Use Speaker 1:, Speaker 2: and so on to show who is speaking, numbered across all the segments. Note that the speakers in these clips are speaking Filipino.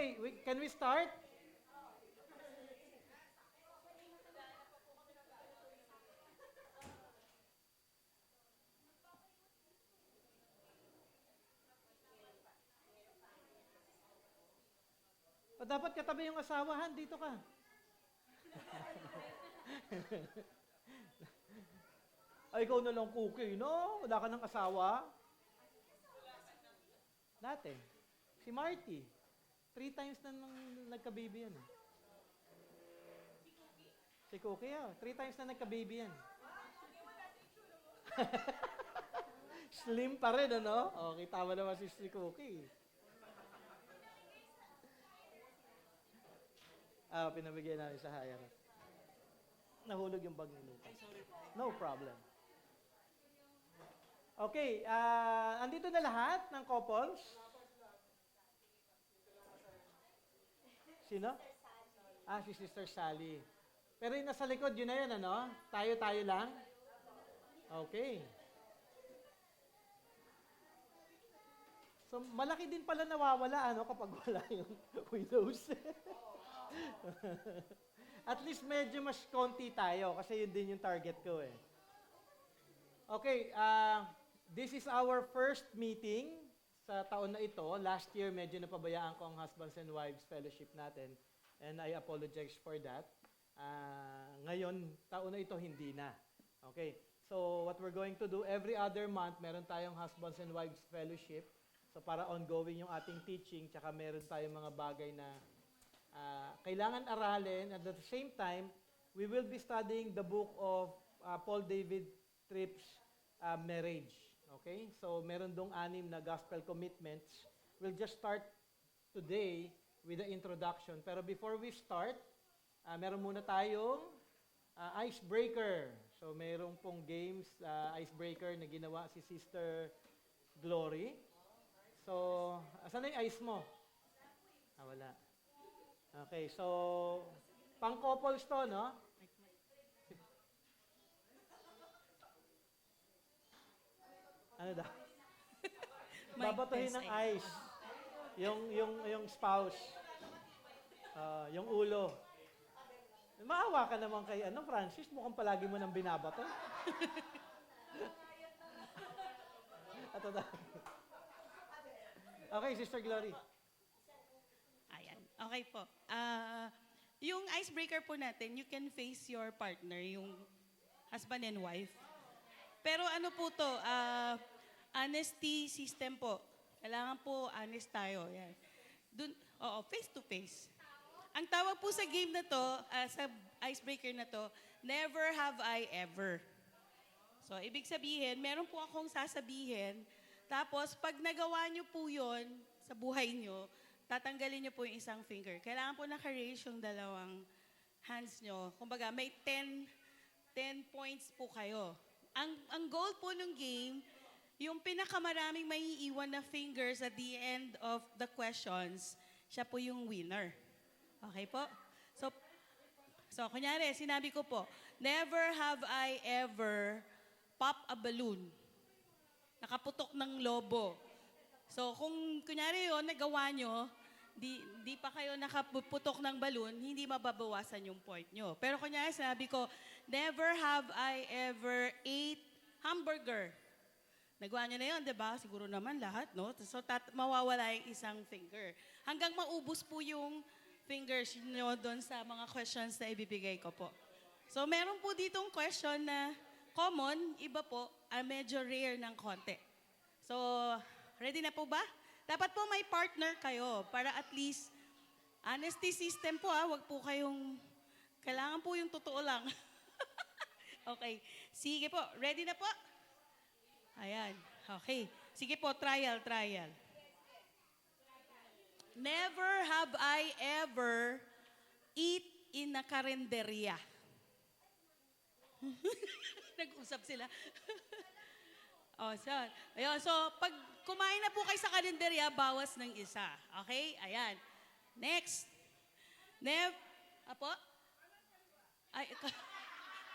Speaker 1: Okay, can we start? O dapat katabi yung asawahan, dito ka. Ay, ikaw na lang cookie, no? Wala ka ng asawa? Dati. Si Marty. 3 times na nang nagka-baby yan. Si Cookie, 3 times na nagka-baby yan. Slim pa rin, ano? O, kita mo naman si Cookie. Pinabigyan namin sa hire. Nahulog yung bag ni Lucas. No problem. Okay, andito na lahat ng couples? Sino? Si Sister Sally. Pero yung nasa likod, yun na yun, ano? Tayo-tayo lang? Okay. So, malaki din pala nawawala, ano, kapag wala yung windows. At least medyo mas konti tayo kasi yun din yung target ko eh. Okay, this is our first meeting sa taon na ito. Last year, medyo napabayaan ko ang Husbands and Wives Fellowship natin and I apologize for that. Ngayon, taon na ito, hindi na. Okay, so what we're going to do, every other month, meron tayong Husbands and Wives Fellowship. So para ongoing yung ating teaching, tsaka meron tayong mga bagay na kailangan aralin. At the same time, we will be studying the book of Paul David Tripp's Marriage. Okay? So, meron dong 6 na gospel commitments. We'll just start today with the introduction. Pero before we start, meron muna tayong icebreaker. So, meron pong games, icebreaker na ginawa si Sister Glory. So, asan na yung ice mo? Wala. Okay, so, pang-couples to, no? Ano daw? Babatuhin ng ice. Yung spouse. Yung ulo. Maawa ka naman kay, Francis, mukhang palagi mo nang binabato. Okay, Sister Glory.
Speaker 2: Ayan. Okay po. Yung icebreaker po natin, you can face your partner, yung husband and wife. Pero ano po to, honesty system po. Kailangan po honest tayo. Yan. Face to face. Ang tawag po sa game na to, sa icebreaker na to, never have I ever. So, ibig sabihin, meron po akong sasabihin, tapos pag nagawa nyo po yon sa buhay nyo, tatanggalin nyo po yung isang finger. Kailangan po naka-raise yung dalawang hands nyo. Kumbaga, may 10 points po kayo. Ang goal po ng game, yung pinakamaraming maiiwan na fingers at the end of the questions, siya po yung winner. Okay po? So kunyari, sinabi ko po, never have I ever pop a balloon. Nakaputok ng lobo. So kung kunyari yun, nagawa nyo, di pa kayo nakaputok ng balloon, hindi mababawasan yung point nyo. Pero kunyari, sinabi ko, never have I ever ate hamburger. Nagawa nyo na yun, di ba? Siguro naman lahat, no? So mawawala yung isang finger. Hanggang maubos po yung fingers nyo doon sa mga questions na ibibigay ko po. So meron po ditong question na common, iba po, medyo rare ng konti. So, ready na po ba? Dapat po may partner kayo para at least honesty system po wag po kayong, kailangan po yung totoo lang. Okay, sige po, ready na po? Ayan, okay. Sige po, trial. Never have I ever eat in a karinderya. Nag-usap sila. So, pag kumain na po kayo sa karinderya, bawas ng isa. Okay? Ayan. Next. Apo? Ay,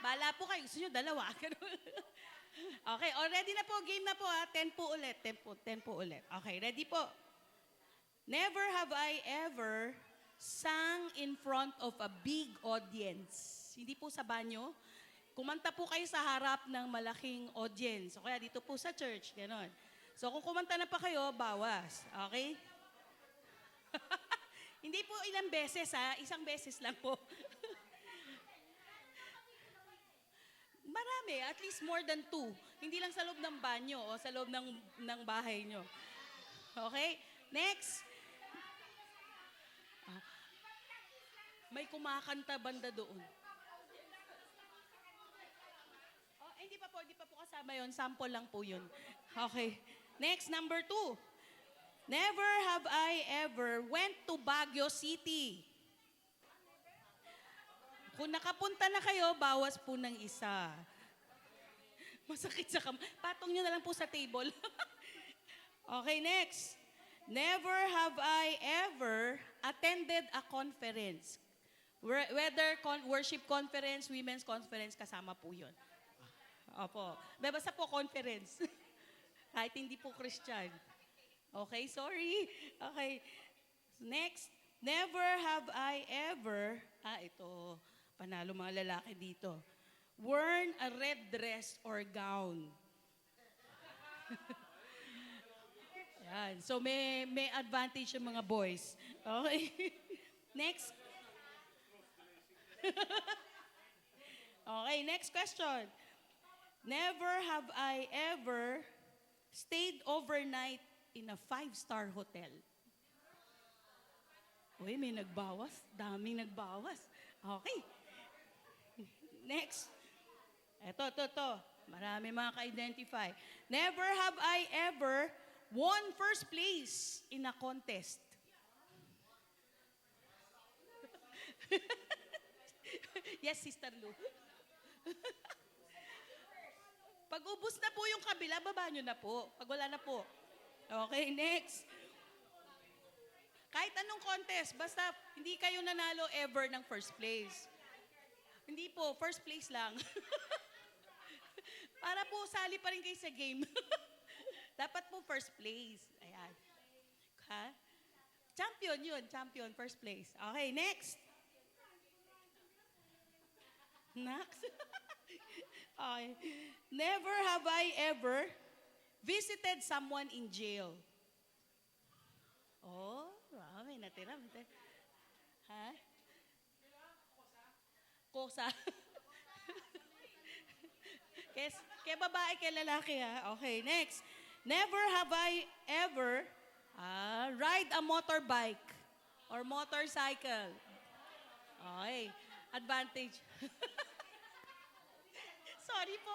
Speaker 2: bala po kayo. Gusto nyo, dalawa. Okay, ready na po. Game na po 10 po ulit. 10 po ulit. Okay, ready po. Never have I ever sang in front of a big audience. Hindi po sa banyo. Kumanta po kayo sa harap ng malaking audience. O kaya dito po sa church, gano'n. So kung kumanta na pa kayo, bawas. Okay? Hindi po ilang beses ha, isang beses lang po. Marami, at least more than 2. Hindi lang sa loob ng banyo o sa loob ng bahay nyo. Okay? Next. May kumakanta banda doon. Oh, hindi pa po kasama yon. Sample lang po yun. Okay. Next, number 2. Never have I ever went to Baguio City. Kung nakapunta na kayo, bawas po ng isa. Masakit sa patong nyo na lang po sa table. Okay, next. Never have I ever attended a conference. Whether worship conference, women's conference, kasama po yun. Opo. Basta po conference. Kahit hindi po Christian. Okay, sorry. Okay. Next. Never have I ever, ito, panalo mga lalaki dito. Worn a red dress or gown. Yan. So may advantage yung mga boys. Okay. Next. Okay, next question. Never have I ever stayed overnight in a 5-star hotel. Uy, may nagbawas. Daming nagbawas. Okay. Next. Ito. Marami mga ka-identify. Never have I ever won first place in a contest. Yes, Sister Lou. Pag ubos na po yung kabila, baba nyo na po. Pag wala na po. Okay, next. Kahit anong contest, basta hindi kayo nanalo ever ng first place. Hindi po, first place lang. Para po sali pa rin kayo sa game. Dapat po first place. Ayan. Ha? Champion yun, champion, first place. Okay, next. Next. Okay. Never have I ever visited someone in jail. Oh, may natira. Ha? Kosa. Kaya babae, kaya lalaki ha. Okay, next. Never have I ever ride a motorbike or motorcycle. Okay. Advantage. Sorry po.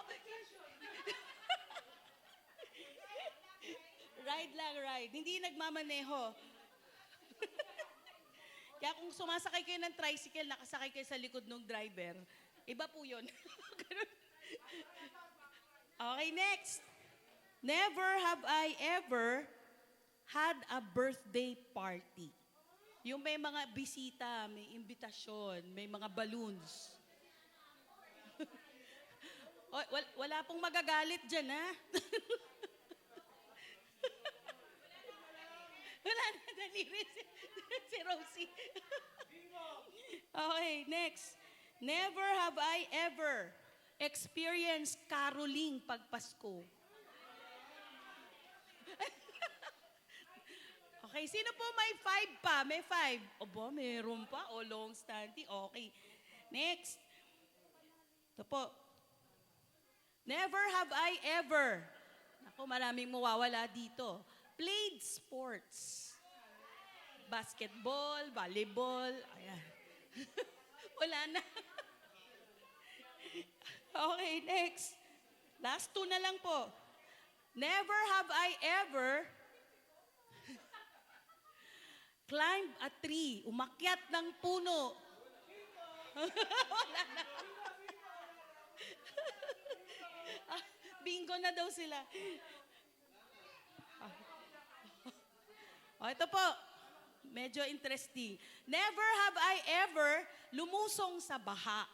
Speaker 2: Ride lang, ride. Hindi nagmamaneho. Kaya kung sumasakay kayo ng tricycle, nakasakay kayo sa likod ng driver, iba po yun. Okay, next. Never have I ever had a birthday party. Yung may mga bisita, may imbitasyon, may mga balloons. Wala pong magagalit dyan, ha? Wala na, daliri si Rosie. Okay, next. Never have I ever experienced caroling pag Pasko. Okay, sino po may 5 pa? May 5. Obo, meron pa. O, long standing. Okay. Next. Ito po. Never have I ever, naku, maraming mawawala dito, played sports. Basketball, volleyball, ayan. Wala na. Okay, next. Last 2 na lang po. Never have I ever climbed a tree, umakyat ng puno. Wala na. Bingo na daw sila. Ito po. Medyo interesting. Never have I ever lumusong sa baha.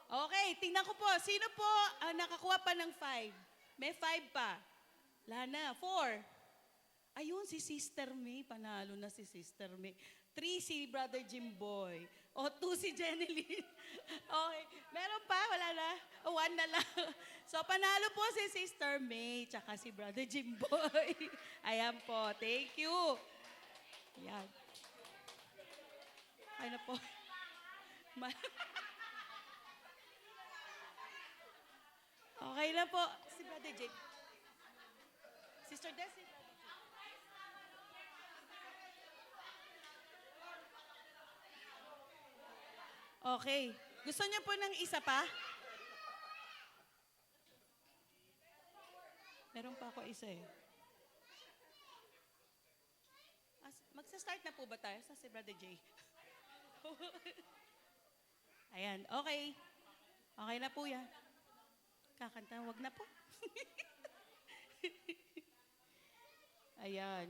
Speaker 2: Okay, tingnan ko po. Sino po ang nakakuha pa ng 5? May 5 pa. Wala na. 4. Ayun, si Sister May. Panalo na si Sister May. 3 si Brother Jimboy. O 2 si Jeneline. Okay. Meron pa? Wala na? O 1 na lang. So, panalo po si Sister May tsaka si Brother Jimboy. Ayan po. Thank you. Ayan. Ay na po. Ma- Okay na po. Si Brother Jim. Sister Desi. Okay. Gusto niyo po ng isa pa? Meron pa ako isa eh. Magsa-start na po ba tayo? Sa si Brother Jay. Ayan, okay. Okay na po yan. Kakanta, wag na po. Ayan.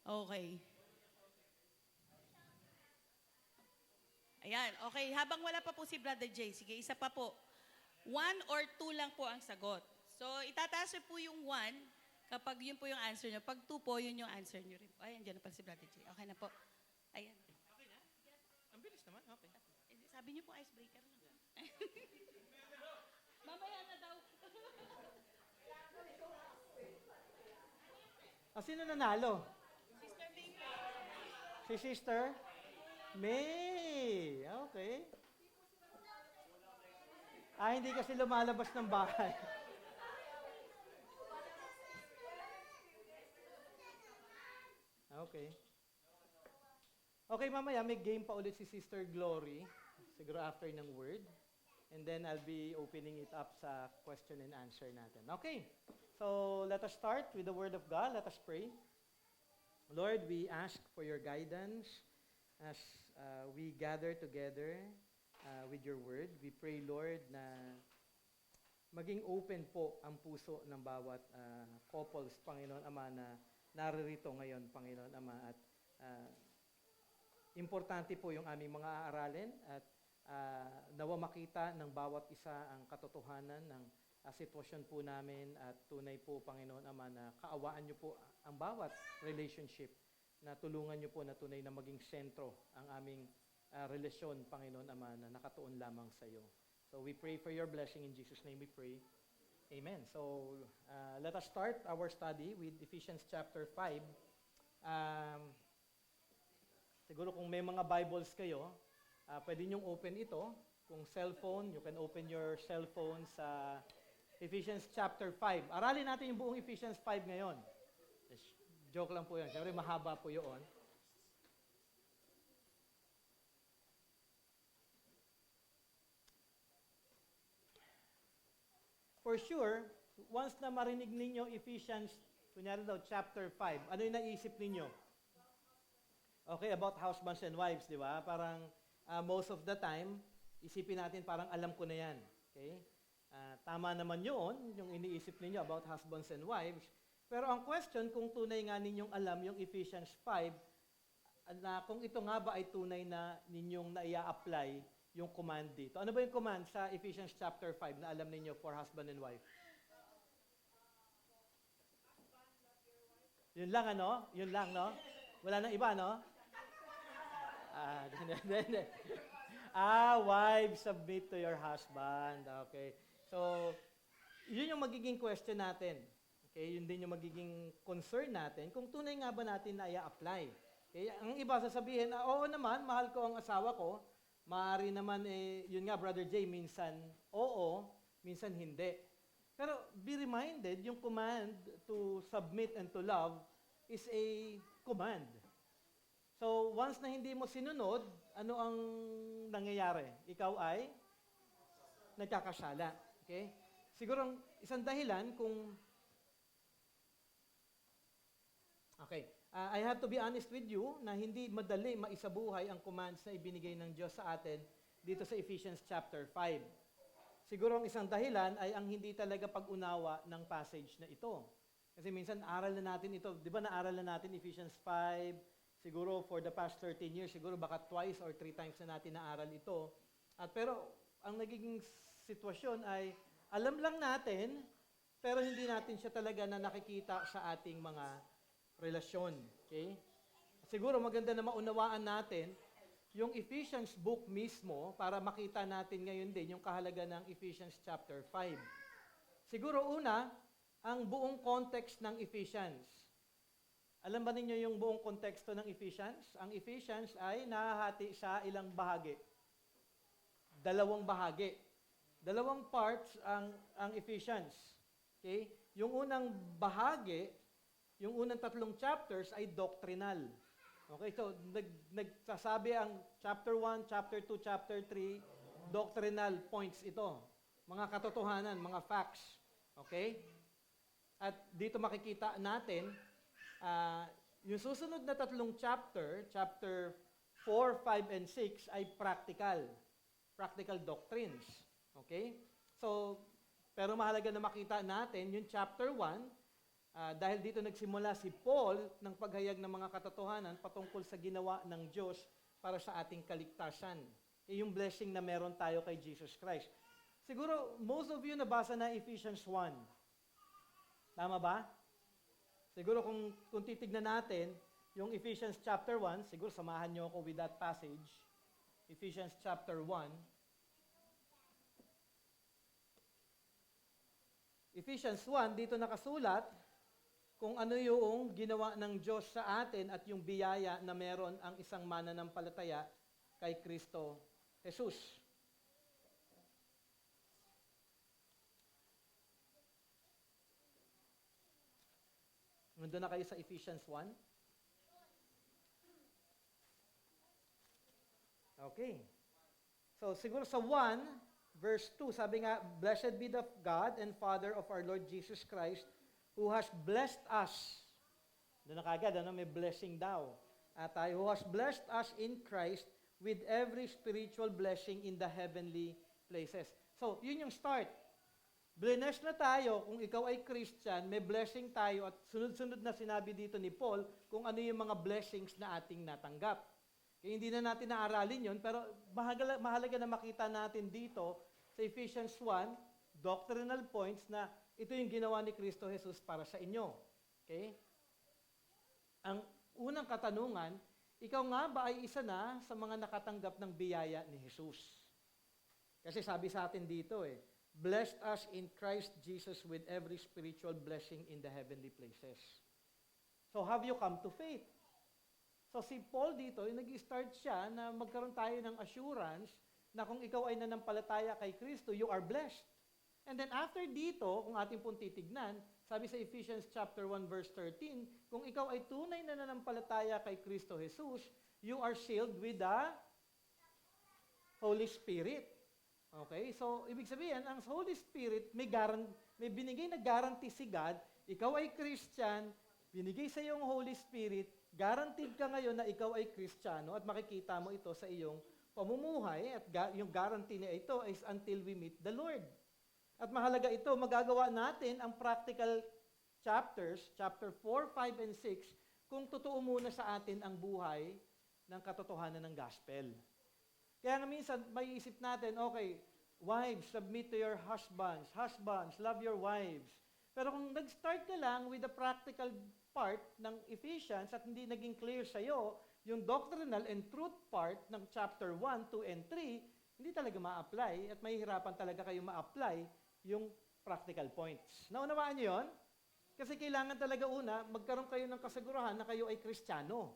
Speaker 2: Okay. Ayan, okay. Habang wala pa po si Brother Jay, sige, isa pa po. 1 or 2 lang po ang sagot. So, itataas niyo po yung 1 kapag yun po yung answer niyo. Pag 2 po, yun yung answer niyo rin. Ayan, dyan na pala si Brother Jay. Okay na po. Ayan.
Speaker 1: Okay na? Ang bilis naman, okay.
Speaker 2: Sabi niyo po icebreaker lang. Mamaya na daw.
Speaker 1: Sino nanalo?
Speaker 2: Sister May.
Speaker 1: Si Sister May. Okay. Hindi kasi lumalabas ng bahay. Okay. Okay, mamaya may game pa ulit si Sister Glory. Siguro after ng word. And then I'll be opening it up sa question and answer natin. Okay. So let us start with the word of God. Let us pray. Lord, we ask for your guidance as we gather together with your word. We pray, Lord, na maging open po ang puso ng bawat couples, Panginoon Ama, na naririto ngayon, Panginoon Ama. At importante po yung aming mga aaralin at nawa makita ng bawat isa ang katotohanan ng sitwasyon po namin at tunay po, Panginoon Ama, na kaawaan niyo po ang bawat relationship na tulungan niyo po na tunay na maging sentro ang aming relasyon, Panginoon Ama, na nakatuon lamang sa iyo. So we pray for your blessing. In Jesus' name we pray. Amen. So let us start our study with Ephesians chapter 5. Siguro kung may mga Bibles kayo, pwede niyong open ito. Kung cellphone, you can open your cellphone sa Ephesians chapter 5. Aralin natin yung buong Ephesians 5 ngayon. Joke lang po yun. Siyempre, mahaba po yun. For sure, once na marinig ninyo Ephesians, kunyari daw, chapter 5, ano yung naisip ninyo? Okay, about husbands and wives, di ba? Parang most of the time, isipin natin parang alam ko na yan. Okay? Tama naman yun, yung iniisip ninyo about husbands and wives. Pero ang question, kung tunay nga ninyong alam yung Ephesians 5, na kung ito nga ba ay tunay na ninyong naia-apply yung command dito. Ano ba yung command sa Ephesians chapter 5 na alam ninyo for husband and wife? Yun lang, ano? Yun lang, no? Wala nang iba, no? Wives, submit to your husband. Okay. So, yun yung magiging question natin. Okay, yun din yung magiging concern natin kung tunay nga ba natin na i-apply. Okay, ang iba sasabihin, oo naman, mahal ko ang asawa ko. Maaari naman, yun nga, Brother Jay, minsan oo, minsan hindi. Pero be reminded, yung command to submit and to love is a command. So, once na hindi mo sinunod, ano ang nangyayari? Ikaw ay nagkakasala. Okay? Siguro ang isang dahilan kung... Okay. I have to be honest with you na hindi madali maisabuhay ang commands na ibinigay ng Diyos sa atin dito sa Ephesians chapter 5. Siguro ang isang dahilan ay ang hindi talaga pag-unawa ng passage na ito. Kasi minsan aral na natin ito. Di ba naaral na natin Ephesians 5, siguro for the past 13 years, siguro baka twice or 3 times na natin naaral ito. Pero ang nagiging sitwasyon ay alam lang natin, pero hindi natin siya talaga na nakikita sa ating mga relasyon. Okay? Siguro maganda na maunawaan natin yung Ephesians book mismo para makita natin ngayon din yung kahalaga ng Ephesians chapter 5. Siguro una, ang buong context ng Ephesians. Alam ba ninyo yung buong konteksto ng Ephesians? Ang Ephesians ay nahahati sa ilang bahagi. Dalawang bahagi. Dalawang parts ang Ephesians. Okay? Yung unang bahagi, yung unang 3 chapters ay doctrinal. Okay, so nagsasabi ang chapter 1, chapter 2, chapter 3, doctrinal points ito. Mga katotohanan, mga facts. Okay? At dito makikita natin, yung susunod na 3 chapter, chapter 4, 5, and 6, ay practical doctrines. Okay? So, pero mahalaga na makita natin yung chapter 1, dahil dito nagsimula si Paul ng paghayag ng mga katotohanan patungkol sa ginawa ng Diyos para sa ating kaligtasan. Yung blessing na meron tayo kay Jesus Christ. Siguro, most of you nabasa na Ephesians 1. Tama ba? Siguro kung titignan natin, yung Ephesians chapter 1, siguro samahan niyo ako with that passage. Ephesians chapter 1. Ephesians 1, dito nakasulat kung ano yung ginawa ng Diyos sa atin at yung biyaya na meron ang isang mananampalataya kay Kristo Jesus. Nandun na kayo sa Ephesians 1? Okay. So siguro sa 1, verse 2, sabi nga, Blessed be the God and Father of our Lord Jesus Christ, who has blessed us. Doon na kagad, may blessing daw. Who has blessed us in Christ with every spiritual blessing in the heavenly places. So, yun yung start. Blessed na tayo kung ikaw ay Christian, may blessing tayo at sunod-sunod na sinabi dito ni Paul kung ano yung mga blessings na ating natanggap. Kaya hindi na natin naaralin yun, pero mahalaga na makita natin dito sa Ephesians 1, doctrinal points na ito yung ginawa ni Kristo Jesus para sa inyo. Okay? Ang unang katanungan, ikaw nga ba ay isa na sa mga nakatanggap ng biyaya ni Jesus? Kasi sabi sa atin dito blessed us in Christ Jesus with every spiritual blessing in the heavenly places. So have you come to faith? So si Paul dito, nag-start siya na magkaroon tayo ng assurance na kung ikaw ay nanampalataya kay Kristo, you are blessed. And then after dito, kung ating pong titignan, sabi sa Ephesians chapter 1 verse 13, kung ikaw ay tunay na nanampalataya kay Kristo Jesus, you are sealed with the Holy Spirit. Okay? So, ibig sabihin, ang Holy Spirit, may binigay na guarantee si God, ikaw ay Christian, binigay sa iyong Holy Spirit, guaranteed ka ngayon na ikaw ay Kristiyano at makikita mo ito sa iyong pamumuhay at yung guarantee na ito is until we meet the Lord. At mahalaga ito, magagawa natin ang practical chapters, chapter 4, 5, and 6, kung totoo muna sa atin ang buhay ng katotohanan ng gospel. Kaya nga minsan, may isip natin, okay, wives, submit to your husbands. Husbands, love your wives. Pero kung nag-start ka lang with the practical part ng Ephesians at hindi naging clear sa'yo, yung doctrinal and truth part ng chapter 1, 2, and 3, hindi talaga ma-apply at mahihirapan talaga kayo ma-apply yung practical points. Naunawaan niyo yun? Kasi kailangan talaga una, magkaroon kayo ng kasiguruhan na kayo ay Kristiyano.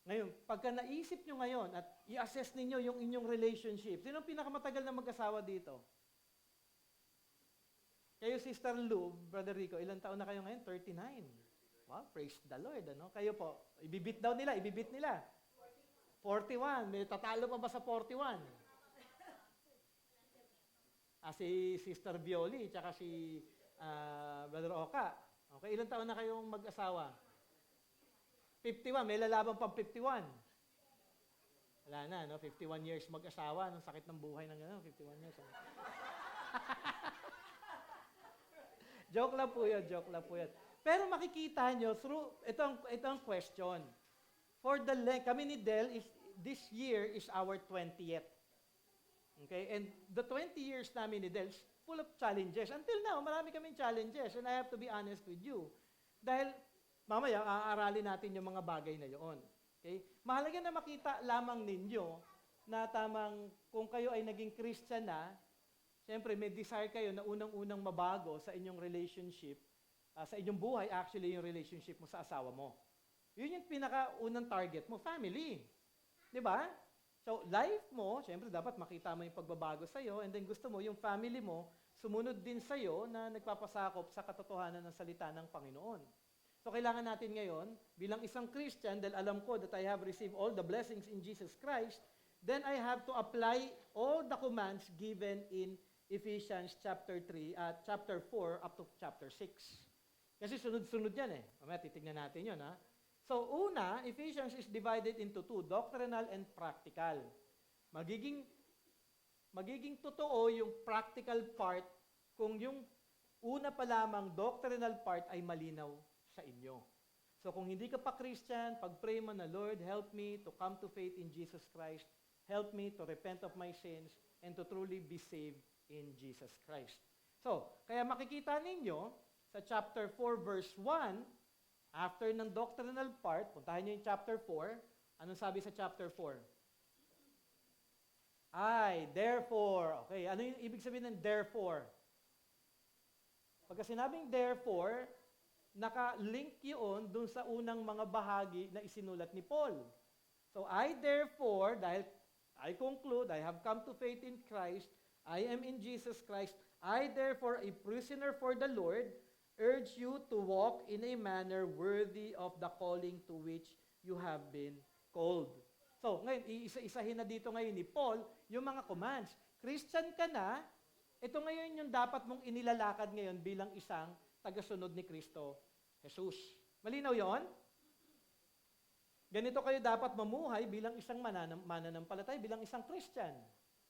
Speaker 1: Ngayon, pagka naisip nyo ngayon at i-assess ninyo yung inyong relationship, sino ang pinakamatagal na mag-asawa dito? Kayo, Sister Lou, Brother Rico, ilang taon na kayo ngayon? 39. Wow, praise the Lord. Ano? Kayo po, ibibit nila. 41. May tatalo pa ba sa 41? Si Sister Violi, tsaka si Brother Oka. Okay, ilang taon na kayong mag-asawa? 51. May lalaban pang 51. Wala na, no? 51 years mag-asawa. Ang sakit ng buhay ng 51 years. Joke lang po yun. Pero makikita nyo through, ito ang question. For the kami ni Del, this year is our 20th. Okay? And the 20 years namin ni Dels, full of challenges. Until now, marami kaming challenges. And I have to be honest with you. Dahil mamaya, aaralin natin yung mga bagay na yon. Okay? Mahalaga na makita lamang ninyo na tamang kung kayo ay naging Christian na, siyempre may desire kayo na unang-unang mabago sa inyong relationship, sa inyong buhay, actually yung relationship mo sa asawa mo. Yun yung pinaka-unang target mo, family. Di ba? So, life mo, siyempre dapat makita mo yung pagbabago sa'yo, and then gusto mo yung family mo sumunod din sa'yo na nagpapasakop sa katotohanan ng salita ng Panginoon. So, kailangan natin ngayon, bilang isang Christian, dahil alam ko that I have received all the blessings in Jesus Christ, then I have to apply all the commands given in Ephesians chapter 4 up to chapter 6. Kasi sunod-sunod yan eh. Mamaya titignan natin yun ha. So una, Ephesians is divided into two, doctrinal and practical. Magiging totoo yung practical part kung yung una pa lamang doctrinal part ay malinaw sa inyo. So kung hindi ka pa Christian, pag-pray mo na, Lord, help me to come to faith in Jesus Christ. Help me to repent of my sins and to truly be saved in Jesus Christ. So, kaya makikita ninyo sa chapter 4 verse 1, after ng doctrinal part, puntahan nyo yung chapter 4, anong sabi sa chapter 4? Therefore. Okay, ano yung ibig sabihin ng therefore? Pagka sinabing therefore, naka-link yun dun sa unang mga bahagi na isinulat ni Paul. So, therefore, dahil I conclude, I have come to faith in Christ, I am in Jesus Christ, I therefore, a prisoner for the Lord, urge you to walk in a manner worthy of the calling to which you have been called. So, ngayon, iisa-isahin na dito ngayon ni Paul yung mga commands. Christian ka na, ito ngayon yung dapat mong inilalakad ngayon bilang isang tagasunod ni Kristo Jesus. Malinaw yon? Ganito kayo dapat mamuhay bilang isang mananampalataya, bilang isang Christian.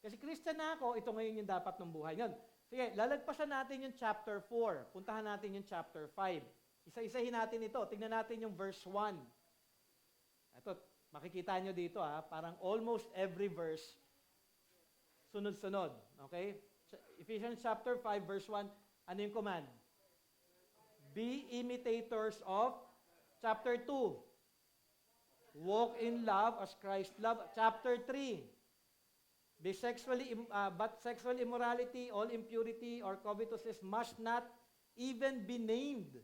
Speaker 1: Kasi Christian na ako, ito ngayon yung dapat ng buhay. Ngayon, sige, lalagpasan natin yung chapter 4. Puntahan natin yung chapter 5. Isa-isahin natin ito. Tingnan natin yung verse 1. Ito, makikita nyo dito parang almost every verse sunod-sunod. Okay? Ephesians chapter 5 verse 1, ano yung command? Be imitators of chapter 2. Walk in love as Christ loved. Chapter 3. But sexual immorality, all impurity, or covetousness must not even be named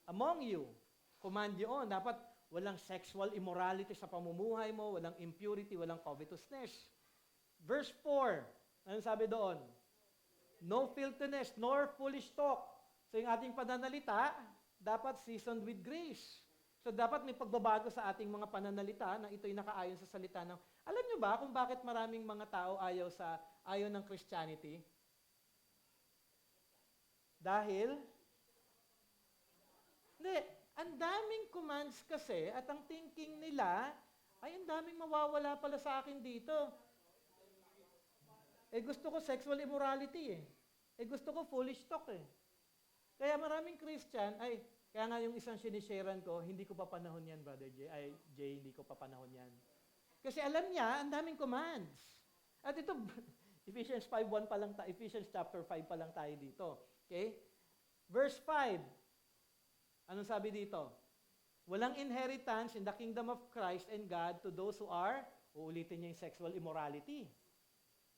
Speaker 1: among you. Command yun. Dapat walang sexual immorality sa pamumuhay mo, walang impurity, walang covetousness. Verse 4, ano sabi doon? No filthiness, nor foolish talk. So yung ating pananalita, dapat seasoned with grace. So dapat may pagbabago sa ating mga pananalita na ito'y nakaayon sa salita ng... Alam nyo ba kung bakit maraming mga tao ayaw ng Christianity? Dahil, ang daming commands kasi at ang thinking nila, ay ang daming mawawala pala sa akin dito. Gusto ko sexual immorality gusto ko foolish talk Kaya maraming Christian, kaya nga yung isang sinisharean ko, hindi ko pa panahon yan, Brother Jay, hindi ko pa panahon yan. Kasi alam niya, ang daming commands. At ito, Ephesians 5:1 pa lang Ephesians chapter 5 pa lang tayo dito. Okay? Verse 5. Anong sabi dito? Walang inheritance in the kingdom of Christ and God to those who are, uulitin niya yung sexual immorality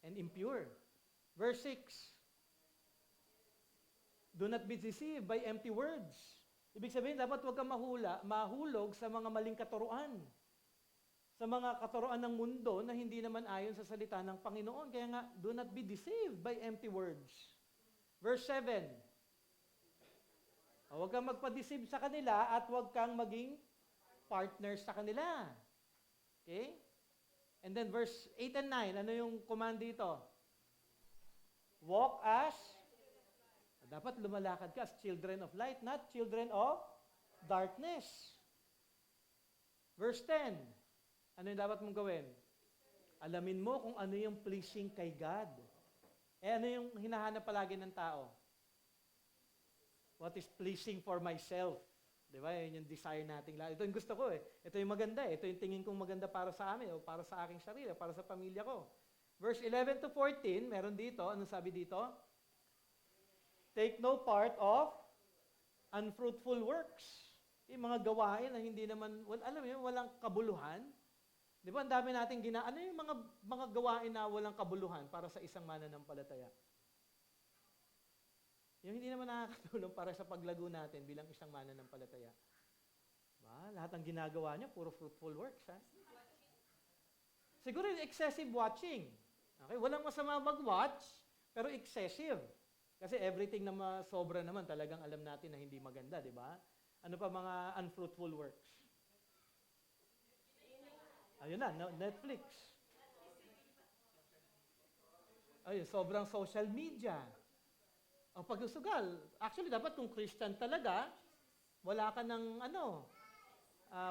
Speaker 1: and impure. Verse 6. Do not be deceived by empty words. Ibig sabihin, dapat huwag kang mahulog sa mga maling katuruan. Sa mga katuruan ng mundo na hindi naman ayon sa salita ng Panginoon. Kaya nga, do not be deceived by empty words. Verse 7. Huwag kang magpa-deceive sa kanila at huwag kang maging partners sa kanila. Okay? And then verse 8 and 9, ano yung command dito? Walk as, dapat lumalakad ka as children of light, not children of darkness. Verse 10, ano yung dapat mong gawin? Alamin mo kung ano yung pleasing kay God. Ano yung hinahanap palagi ng tao? What is pleasing for myself? Di ba? Yun yung desire nating lahat. Ito yung gusto ko Ito yung maganda Ito yung tingin kong maganda para sa amin o para sa aking sarili, para sa pamilya ko. Verse 11 to 14, meron dito. Anong sabi dito? Take no part of unfruitful works. Yung mga gawain na hindi naman, alam mo yun, walang kabuluhan. Di ba, ang dami natin ano yung mga gawain na walang kabuluhan para sa isang mananampalataya? Yung hindi naman nakakatulong para sa paglago natin bilang isang mananampalataya. Diba? Lahat ng ginagawa niya, puro fruitful works. Ha? Siguro yung excessive watching. Okay? Walang masama mag-watch, pero excessive. Kasi everything na sobra naman, talagang alam natin na hindi maganda, di ba? Ano pa mga unfruitful works? Ayun na, Netflix. Ayun, sobrang social media. O pag-usugal, actually dapat kung Christian talaga, wala ka ng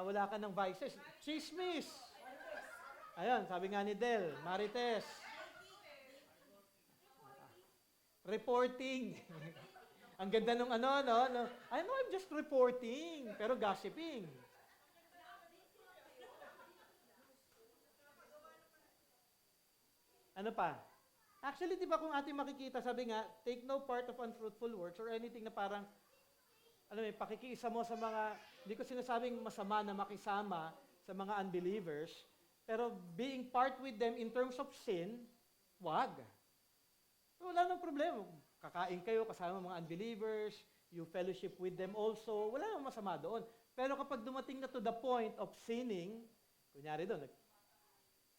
Speaker 1: wala ka ng vices. Chismis. Ayun, sabi nga ni Del, Marites. Reporting. Ang ganda nung no? I know I'm just reporting, pero gossiping. Ano pa? Actually, di ba kung ating makikita, sabi nga, take no part of unfruitful works or anything na parang, alam mo, pakikiisa mo sa mga, hindi ko sinasabing masama na makisama sa mga unbelievers, pero being part with them in terms of sin, wag. Wala nang problema. Kakain kayo kasama mga unbelievers, you fellowship with them also, wala nang masama doon. Pero kapag dumating na to the point of sinning, kunyari doon,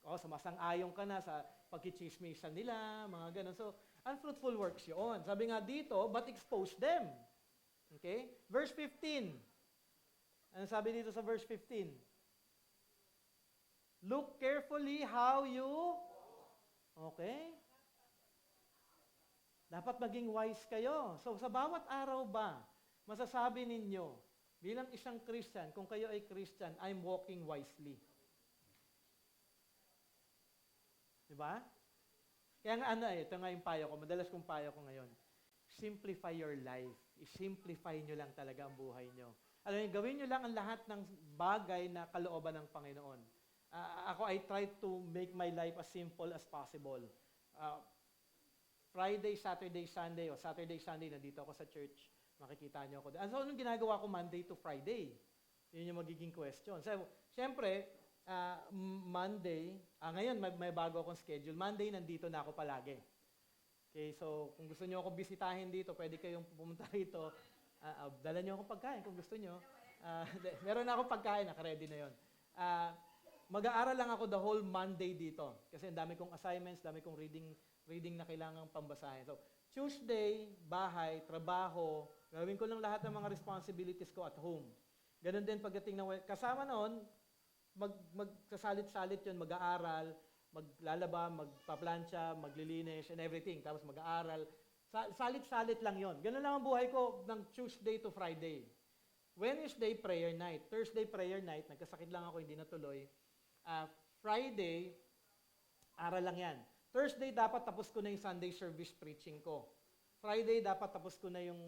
Speaker 1: sumasang-ayon ka na sa pagkichismisan nila, mga ganun. So, unfruitful works yun. Sabi nga dito, but expose them. Okay? Verse 15. Ano sabi dito sa verse 15? Look carefully how you... Okay? Dapat maging wise kayo. So, sa bawat araw ba, masasabi ninyo, bilang isang Christian, kung kayo ay Christian, I'm walking wisely. Diba? Kaya nga ito nga yung payo ko, madalas kong payo ko ngayon. Simplify your life. I-simplify nyo lang talaga ang buhay nyo. Alam niyo, gawin nyo lang ang lahat ng bagay na kalooban ng Panginoon. Ako, I try to make my life as simple as possible. Friday, Saturday, Sunday, o Saturday, Sunday, nandito ako sa church. Makikita nyo ako. So, anong ginagawa ko Monday to Friday? Yun yung magiging question. So, syempre, Monday, ngayon may bago akong schedule. Monday, nandito na ako palagi. Okay, so kung gusto niyo ako bisitahin dito, pwede kayong pumunta rito. Dala niyo akong pagkain kung gusto niyo. Meron na akong pagkain, naka-ready na 'yon. Mag-aaral lang ako the whole Monday dito kasi ang dami kong assignments, dami kong reading na kailangang pambasahin. So, Tuesday, bahay, trabaho, gawin ko lang lahat ng mga responsibilities ko at home. Ganon din pagdating ng kasama noon, magsasalit-salit yun, mag-aaral, maglalaba, magpaplansya, maglilinis, and everything. Tapos mag-aaral. Salit-salit lang yon. Ganun lang ang buhay ko ng Tuesday to Friday. Wednesday, prayer night. Thursday, prayer night. Nagkasakit lang ako, hindi natuloy. Friday, aral lang yan. Thursday, dapat tapos ko na yung Sunday service preaching ko. Friday, dapat tapos ko na yung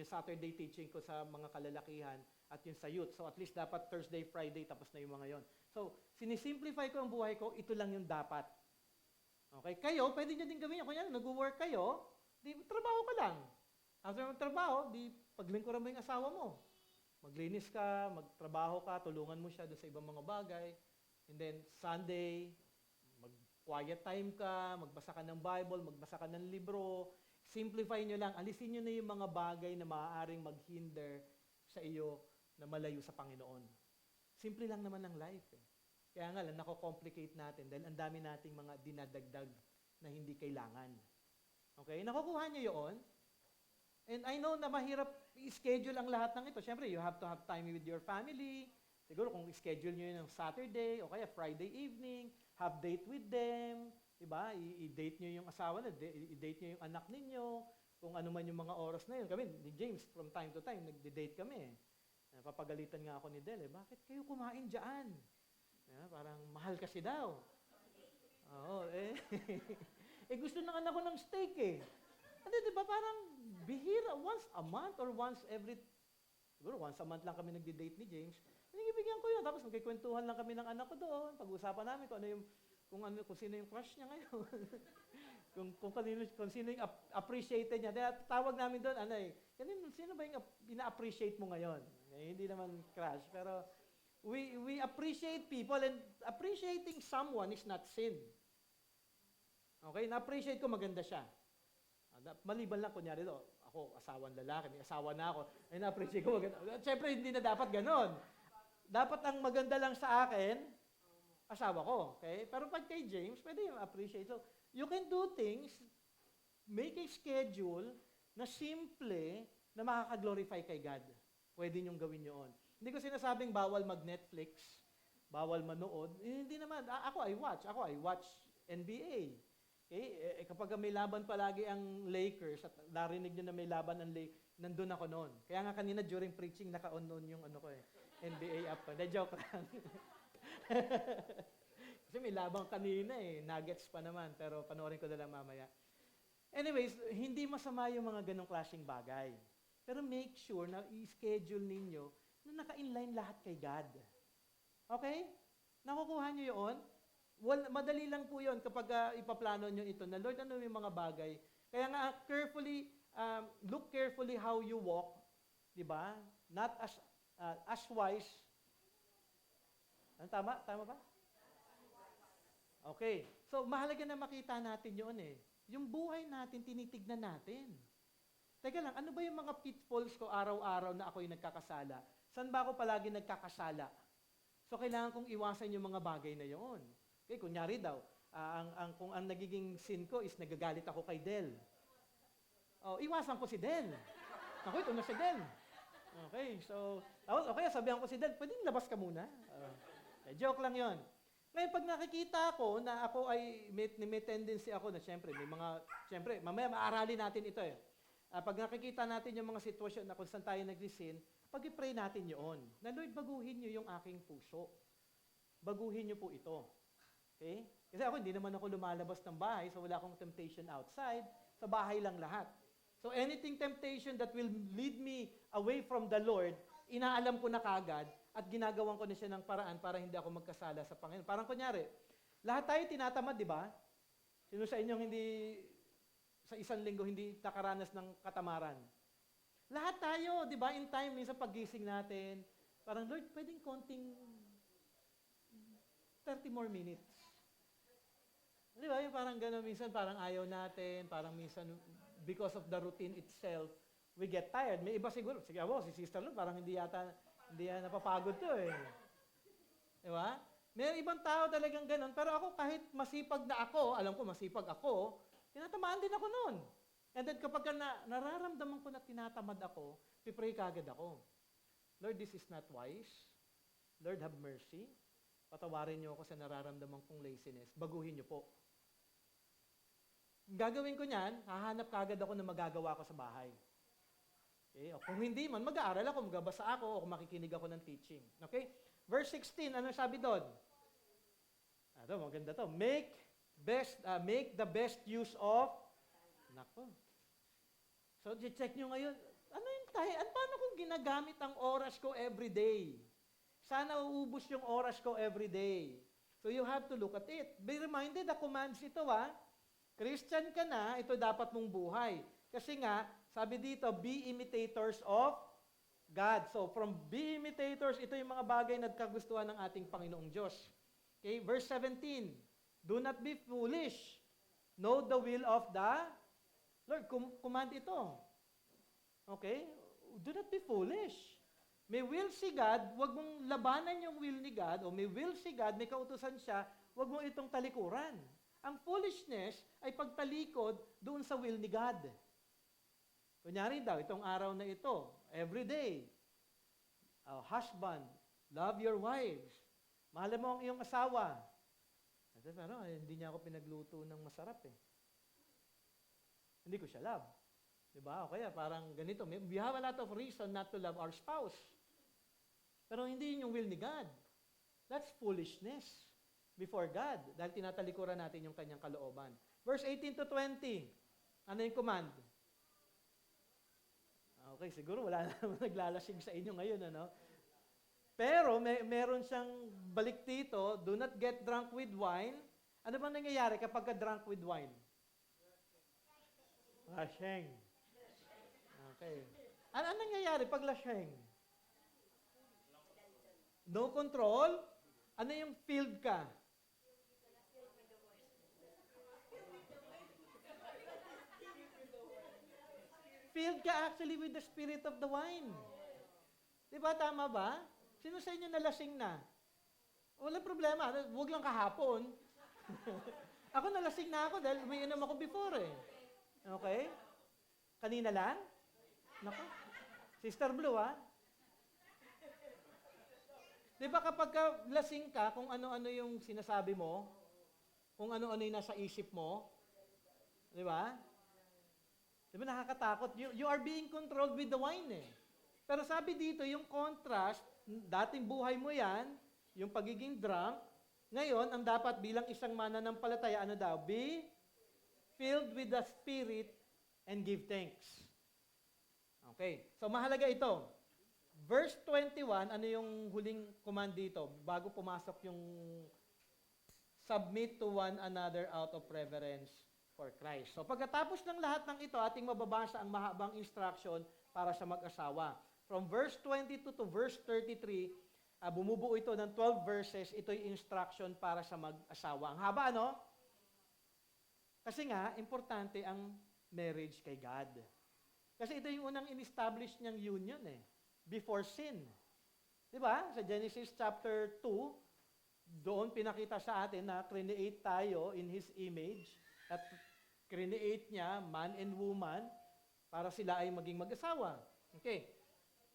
Speaker 1: Saturday teaching ko sa mga kalalakihan at yung sa youth. So at least dapat Thursday, Friday, tapos na yung mga yon. So, sinisimplify ko ang buhay ko, ito lang yung dapat. Okay? Kayo, pwede nyo din gawin yan. Kung yan, nag-work kayo, di trabaho ka lang. After magtrabaho, di paglingkuran mo yung asawa mo. Maglinis ka, magtrabaho ka, tulungan mo siya doon sa ibang mga bagay. And then, Sunday, mag-quiet time ka, magbasa ka ng Bible, magbasa ka ng libro. Simplify nyo lang. Alisin nyo na yung mga bagay na maaaring maghinder sa iyo na malayo sa Panginoon. Simple lang naman ang life. Kaya nga lang, nako-complicate natin dahil ang dami nating mga dinadagdag na hindi kailangan. Okay? Nakukuha niyo yun? And I know na mahirap i-schedule ang lahat ng ito. Siyempre, you have to have time with your family. Siguro kung i-schedule nyo yun ng Saturday o kaya Friday evening, have date with them. Diba? I-date nyo yung asawa na, i-date nyo yung anak ninyo, kung ano man yung mga oras na yun. Kami, ni James, from time to time, nagde-date kami. Napapagalitan nga ako ni Del, bakit kayo kumain dyan? Parang mahal kasi daw. Oo, gusto ng anak ko ng steak eh. Hindi, di ba parang bihira, once a month or siguro once a month lang kami nagde-date ni James. Ibigyan ko yun. Tapos magkikwentuhan lang kami ng anak ko doon. Pag-usapan namin kung kung sino yung crush niya ngayon. kung sino yung appreciated niya. Kaya tawag namin doon, sino ba yung ina-appreciate mo ngayon? Hindi naman crush, pero we appreciate people, and appreciating someone is not sin. Okay? Na-appreciate ko maganda siya. Maliban lang, kunyari ako, asawang lalaki, may asawa na ako, ay na-appreciate ko maganda. Siyempre, hindi na dapat ganon. Dapat ang maganda lang sa akin, asawa ko. Okay? Pero pag kay James, pwede yung appreciate. So, you can do things, make a schedule na simple na makaka-glorify kay God. Pwede niyong gawin yun. Hindi ko sinasabing bawal mag-Netflix, bawal manood. Hindi naman. Ako, I watch NBA. Okay? Kapag may laban palagi ang Lakers at narinig nyo na may laban ang Lakers, nandun ako noon. Kaya nga kanina during preaching, naka-on noon yung NBA app ko. Joke lang. Kasi may labang kanina Nuggets pa naman, pero panoorin ko na lang mamaya. Anyways, hindi masama yung mga ganong klaseng bagay. Pero make sure na i-schedule ninyo na naka-inline lahat kay God. Okay? Nakukuha nyo yun? Madali lang po yun kapag ipaplano nyo ito na, Lord, ano yung mga bagay? Kaya nga, look carefully how you walk, di ba? Not as wise. Ano, tama? Tama ba? Okay. So, mahalaga na makita natin yun Yung buhay natin, tinitignan natin. Teka lang, ano ba yung mga pitfalls ko araw-araw na ako'y nagkakasala? Saan ba ako palagi nagkakasala? So, kailangan kong iwasan yung mga bagay na yon. Okay, kunyari daw, kung ang nagiging sin ko is nagagalit ako kay Del. Iwasan ko si Del. Ako, ito na si Del. Okay, so, okay, sabihan ko si Del, pwedeng labas ka muna. Joke lang yon. Ngayon, pag nakikita ko na ako ay may tendency ako na siyempre, mamaya maaralin natin ito pag nakikita natin yung mga sitwasyon na kung saan tayo nagsisin, pag-i-pray natin yun. Na Lord, baguhin niyo yung aking puso. Baguhin niyo po ito. Okay? Kasi ako, hindi naman ako lumalabas ng bahay, so wala akong temptation outside. Sa bahay lang lahat. So anything temptation that will lead me away from the Lord, inaalam ko na kagad at ginagawan ko na siya ng paraan para hindi ako magkasala sa Panginoon. Parang kunyari, lahat tayo tinatamad, di ba? Sino sa inyong hindi, sa isang linggo, hindi nakaranas ng katamaran? Lahat tayo, di ba? In time, minsan paggising natin, parang, Lord, pwedeng konting 30 more minutes. Di ba? Yung parang gano'n, minsan parang ayaw natin, parang minsan, because of the routine itself, we get tired. May iba siguro, sige si Sister Lou, parang hindi yan napapagod to Di ba? May ibang tao talagang ganun, pero ako kahit masipag na ako, alam ko masipag ako, tinatamaan din ako noon. And then kapag nararamdaman ko na tinatamad ako, pipray kagad ako. Lord, this is not wise. Lord, have mercy. Patawarin niyo ako sa nararamdaman kong laziness. Baguhin niyo po. Gagawin ko niyan, hahanap kagad ako na magagawa ko sa bahay. Okay? O kung hindi man, mag-aaral ako, magbabasa ako, o makikinig ako ng teaching. Okay? Verse 16, ano sabi doon? Maganda to. Make the best use of, nako. So, check nyo ngayon, paano kung ginagamit ang oras ko every day? Sana uubos yung oras ko every day. So, you have to look at it. Be reminded, the commands ito Christian ka na, ito dapat mong buhay. Kasi nga, sabi dito, be imitators of God. So, from be imitators, ito yung mga bagay na kagustuhan ng ating Panginoong Diyos. Okay, verse 17, do not be foolish. Know the will of the Lord. Command ito. Okay? Do not be foolish. May will si God, huwag mong labanan yung will ni God, o may will si God, may kautusan siya, huwag mong itong talikuran. Ang foolishness ay pagtalikod doon sa will ni God. Kunyari daw, itong araw na ito, every day, husband, love your wives. Mahal mo ang iyong asawa. Hindi niya ako pinagluto ng masarap Hindi ko siya love. Diba? O kaya parang ganito, we have a lot of reason not to love our spouse. Pero hindi yun yung will ni God. That's foolishness before God. Dahil tinatalikuran natin yung kanyang kalooban. Verse 18 to 20. Ano yung command? Okay, siguro wala na naman naglalasing sa inyo ngayon, Pero meron siyang balik dito, do not get drunk with wine, Ano bang nangyayari kapag ka-drunk with wine? Lasing. Okay. Ano nangyayari pag lasing? No control? Ano yung filled ka? Filled ka actually with the spirit of the wine. Di ba? Tama ba? Sino sa inyo nalasing na? Wala problema. Huwag lang kahapon. Ako nalasing na ako dahil umiinom ako before eh. Okay? Kanina lang? Nako. Sister Blue, ha? Di ba kapag lasing ka, kung ano-ano yung sinasabi mo, kung ano-ano yung nasa isip mo, di ba? Di ba nakakatakot? You are being controlled with the wine eh. Pero sabi dito, yung contrast, dating buhay mo yan, yung pagiging drunk, ngayon, ang dapat bilang isang mananampalataya, ano daw? Be filled with the Spirit and give thanks. Okay. So, mahalaga ito. Verse 21, ano yung huling command dito? Bago pumasok yung submit to one another out of reverence for Christ. So, pagkatapos ng lahat ng ito, ating mababasa ang mahabang instruction para sa mag-asawa. From verse 22 to verse 33, bumubuo ito ng 12 verses, ito yung instruction para sa mag-asawa. Ang haba, no? Kasi nga, importante ang marriage kay God. Kasi ito yung unang in-establish niyang union eh, before sin. Di ba? Sa Genesis chapter 2, doon pinakita sa atin na create tayo in His image, at create niya man and woman para sila ay maging mag-asawa. Okay.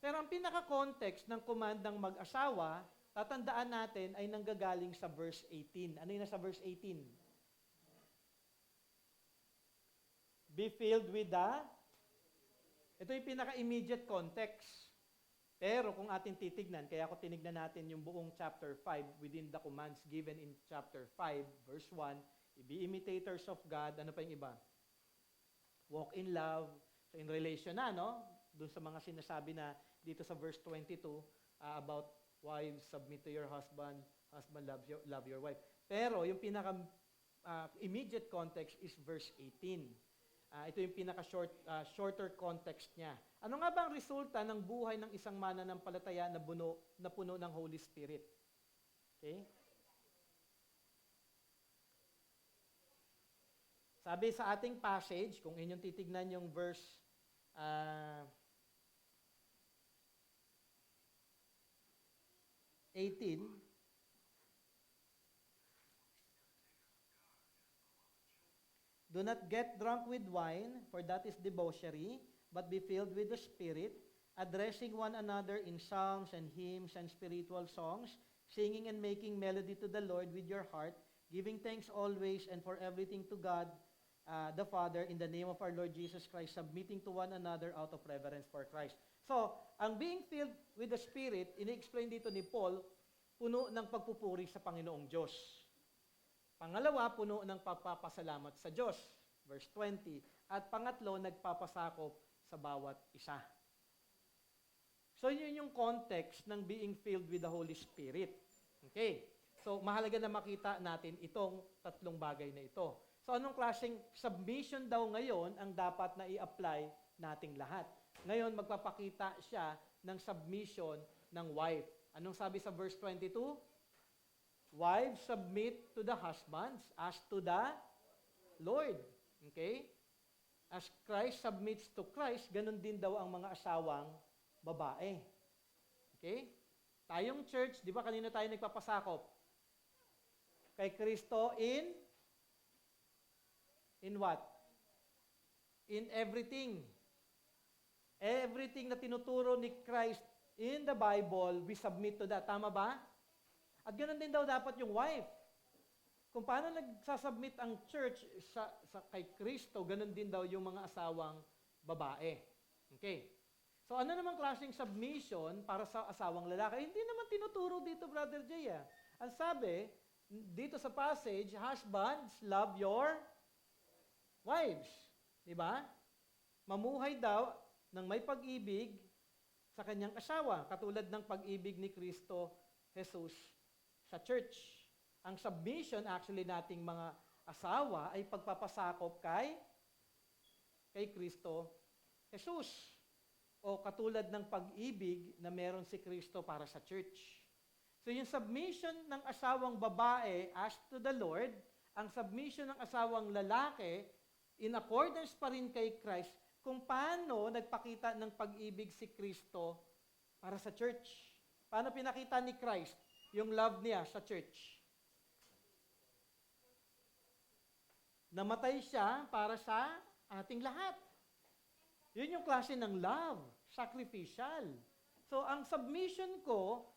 Speaker 1: Pero ang pinaka-context ng command ng mag-asawa, tatandaan natin ay nanggagaling sa verse 18. Ano yung nasa verse 18? Be filled with the... Ito yung pinaka-immediate context. Pero kung atin titignan, kaya ako tinignan natin yung buong chapter 5 within the commands given in chapter 5, verse 1, be imitators of God. Ano pa yung iba? Walk in love. So in relation na, no? Doon sa mga sinasabi na dito sa verse 22 about wives, submit to your husband, husband love your wife. Pero yung pinaka immediate context is verse 18. Ito yung pinaka shorter context niya. Ano nga ba ang resulta ng buhay ng isang mananampalataya na puno ng Holy Spirit? Okay? Sabi sa ating passage, kung inyong titignan yung verse 18, do not get drunk with wine, for that is debauchery, but be filled with the Spirit, addressing one another in psalms and hymns and spiritual songs, singing and making melody to the Lord with your heart, giving thanks always and for everything to God, the Father, in the name of our Lord Jesus Christ, submitting to one another out of reverence for Christ. So, ang being filled with the Spirit, ini-explain dito ni Paul, puno ng pagpupuri sa Panginoong Diyos. Pangalawa, puno ng pagpapasalamat sa Diyos. Verse 20. At pangatlo, nagpapasakop sa bawat isa. So, yun yung context ng being filled with the Holy Spirit. Okay. So, mahalaga na makita natin itong tatlong bagay na ito. So, anong klaseng submission daw ngayon ang dapat na i-apply nating lahat? Ngayon, magpapakita siya ng submission ng wife. Anong sabi sa verse 22? Wives, submit to the husbands as to the Lord. Okay? As Christ submits to Christ, ganun din daw ang mga asawang babae. Okay? Tayong church, di ba kanina tayo nagpapasakop? Kay Kristo in what? In everything. Everything na tinuturo ni Christ in the Bible, we submit to that. Tama ba? At ganoon din daw dapat yung wife. Kung paano nagsasubmit ang church kay Kristo, ganoon din daw yung mga asawang babae. Okay. So ano namang klaseng submission para sa asawang lalaki? Hindi naman tinuturo dito, Brother Jay. Ang sabi, dito sa passage, husbands, love your wives. Diba? Mamuhay daw ng may pag-ibig sa kanyang asawa, katulad ng pag-ibig ni Kristo Jesus sa church. Ang submission actually nating mga asawa ay pagpapasakop kay Kristo Jesus. O katulad ng pag-ibig na meron si Kristo para sa church. So yung submission ng asawang babae as to the Lord, ang submission ng asawang lalaki, in accordance pa rin kay Christ, kung paano nagpakita ng pag-ibig si Kristo para sa church. Paano pinakita ni Christ yung love niya sa church? Namatay siya para sa ating lahat. Yun yung klase ng love, sacrificial. So, ang submission ko,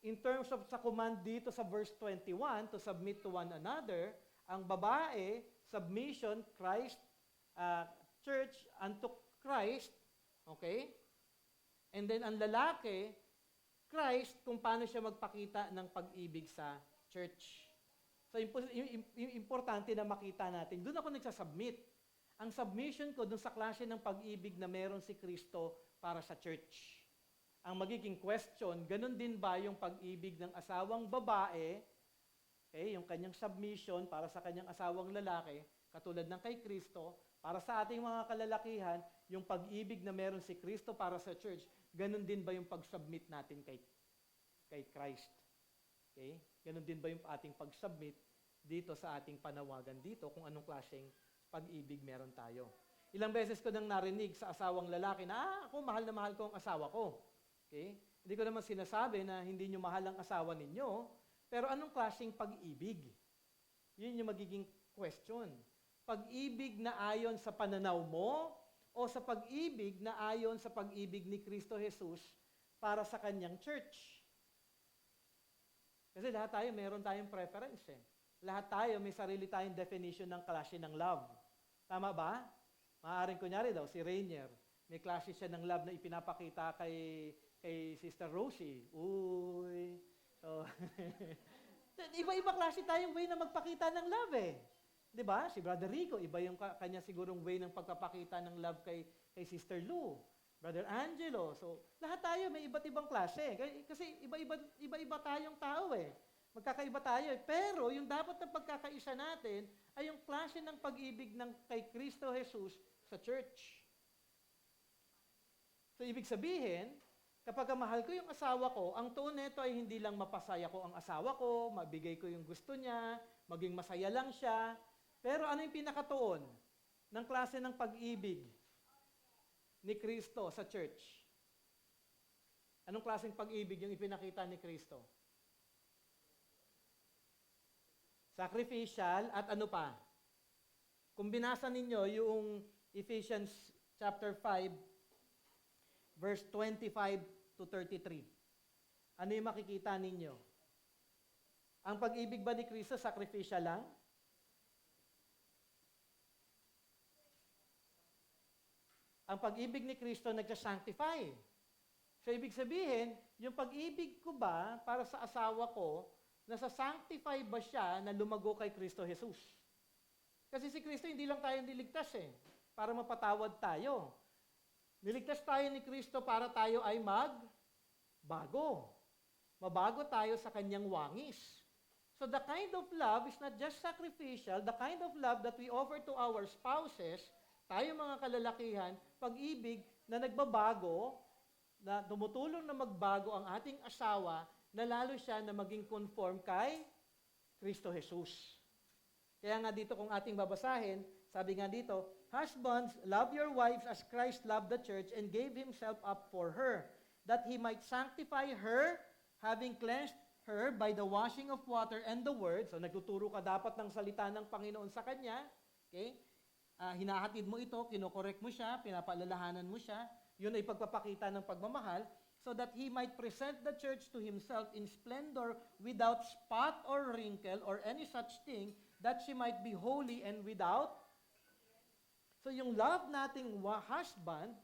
Speaker 1: in terms of sa command dito sa verse 21, to submit to one another, ang babae, submission, Christ, church unto Christ, okay? And then ang lalaki, Christ, kung paano siya magpakita ng pag-ibig sa church. So, importante na makita natin. Doon ako nagsasubmit. Ang submission ko doon sa klase ng pag-ibig na meron si Kristo para sa church. Ang magiging question, ganun din ba yung pag-ibig ng asawang babae, okay, yung kanyang submission para sa kanyang asawang lalaki, katulad ng kay Kristo, para sa ating mga kalalakihan, yung pag-ibig na meron si Kristo para sa church, ganun din ba yung pag-submit natin kay Christ? Okay? Ganun din ba yung ating pag-submit dito sa ating panawagan dito kung anong klaseng pag-ibig meron tayo. Ilang beses ko nang narinig sa asawang lalaki na, ako mahal na mahal ko ang asawa ko. Okay? Hindi ko naman sinasabi na hindi nyo mahal ang asawa ninyo, pero anong klaseng pag-ibig? Yun yung magiging question. Pag-ibig na ayon sa pananaw mo o sa pag-ibig na ayon sa pag-ibig ni Kristo Jesus para sa kanyang church? Kasi lahat tayo, meron tayong preference eh. Lahat tayo, may sarili tayong definition ng klase ng love. Tama ba? Maaaring kunyari daw, si Rainier, may klase siya ng love na ipinapakita kay Sister Rosie. Uy. So, iba-iba klase tayong way na magpakita ng love eh. 'Di ba? Si Brother Rico, iba yung kanya sigurong way ng pagpapakita ng love kay Sister Lou. Brother Angelo. So, lahat tayo may iba't ibang klase. Kasi iba-iba tayong tao eh. Magkakaiba tayo eh. Pero yung dapat na pagkakaisa natin ay yung klase ng pag-ibig ng kay Kristo Jesus sa church. So, ibig sabihin, kapag mahal ko yung asawa ko, ang tuon nito ay hindi lang mapasaya ko ang asawa ko, mabigay ko yung gusto niya, maging masaya lang siya. Pero ano yung pinakatuon ng klase ng pag-ibig ni Kristo sa church? Anong klaseng pag-ibig yung ipinakita ni Kristo? Sacrificial at ano pa? Kung binasa ninyo yung Ephesians chapter 5, verse 25 to 33, ano yung makikita ninyo? Ang pag-ibig ba ni Kristo, sacrificial lang? Ang pag-ibig ni Kristo nagsa-sanctify. So, ibig sabihin, yung pag-ibig ko ba para sa asawa ko, nasa-sanctify ba siya na lumago kay Kristo Jesus? Kasi si Kristo hindi lang tayo niligtas eh, para mapatawad tayo. Niligtas tayo ni Kristo para tayo ay magbago. Mabago tayo sa kanyang wangis. So the kind of love is not just sacrificial, the kind of love that we offer to our spouses, tayo mga kalalakihan, pag-ibig na nagbabago, na tumutulong na magbago ang ating asawa, na lalo siya na maging conform kay Kristo Jesus. Kaya nga dito kung ating babasahin, sabi nga dito, husbands, love your wives as Christ loved the church and gave himself up for her, that he might sanctify her, having cleansed her by the washing of water and the word. So nagtuturo ka dapat ng salita ng Panginoon sa kanya. Okay? Hinahatid mo ito, kinokorek mo siya, pinapaalalahanan mo siya. Yun ay pagpapakita ng pagmamahal, so that he might present the church to himself in splendor, without spot or wrinkle or any such thing, that she might be holy and without. So yung love nating husband,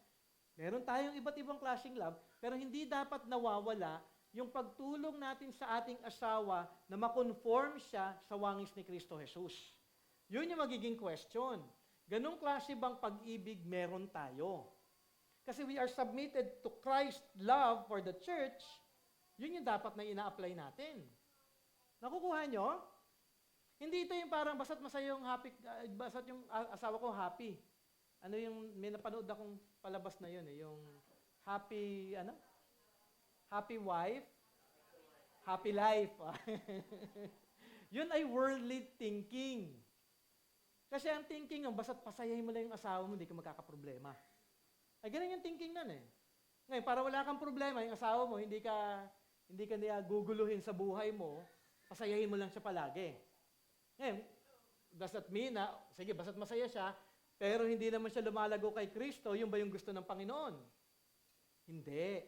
Speaker 1: meron tayong iba't ibang klaseng love, pero hindi dapat nawawala yung pagtulong natin sa ating asawa na makonform siya sa wangis ni Kristo Jesus. Yun yung magiging question. Ganong klase bang pag-ibig meron tayo? Kasi we are submitted to Christ's love for the church, yun yung dapat na ina-apply natin. Nakukuha nyo? Hindi ito yung parang basta't masaya yung happy, basta't yung asawa ko happy. Ano yung, may napanood akong palabas na yun yung happy, happy wife, happy life. Yun ay worldly thinking. Kasi ang thinking yung basta't pasayahin mo lang yung asawa mo, hindi ka magkakaproblema. Ay, ganun yung thinking nun eh. Ngayon, para wala kang problema, yung asawa mo, hindi ka niya guguluhin sa buhay mo, pasayahin mo lang siya palagi. Ngayon, basta't masaya siya, pero hindi naman siya lumalago kay Kristo, yun ba yung gusto ng Panginoon? Hindi.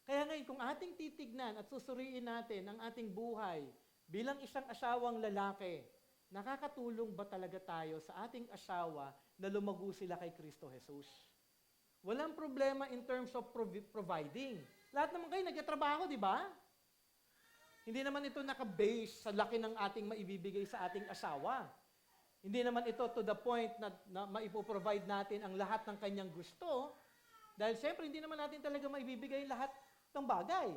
Speaker 1: Kaya ngayon, kung ating titignan at susuriin natin ang ating buhay bilang isang asawang lalaki, nakakatulong ba talaga tayo sa ating asawa na lumago sila kay Kristo Jesus? Walang problema in terms of providing. Lahat naman kayo nagtatrabaho, di ba? Hindi naman ito naka-base sa laki ng ating maibibigay sa ating asawa. Hindi naman ito to the point na maipoprovide natin ang lahat ng kanyang gusto. Dahil siyempre, hindi naman natin talaga maibibigay lahat ng bagay.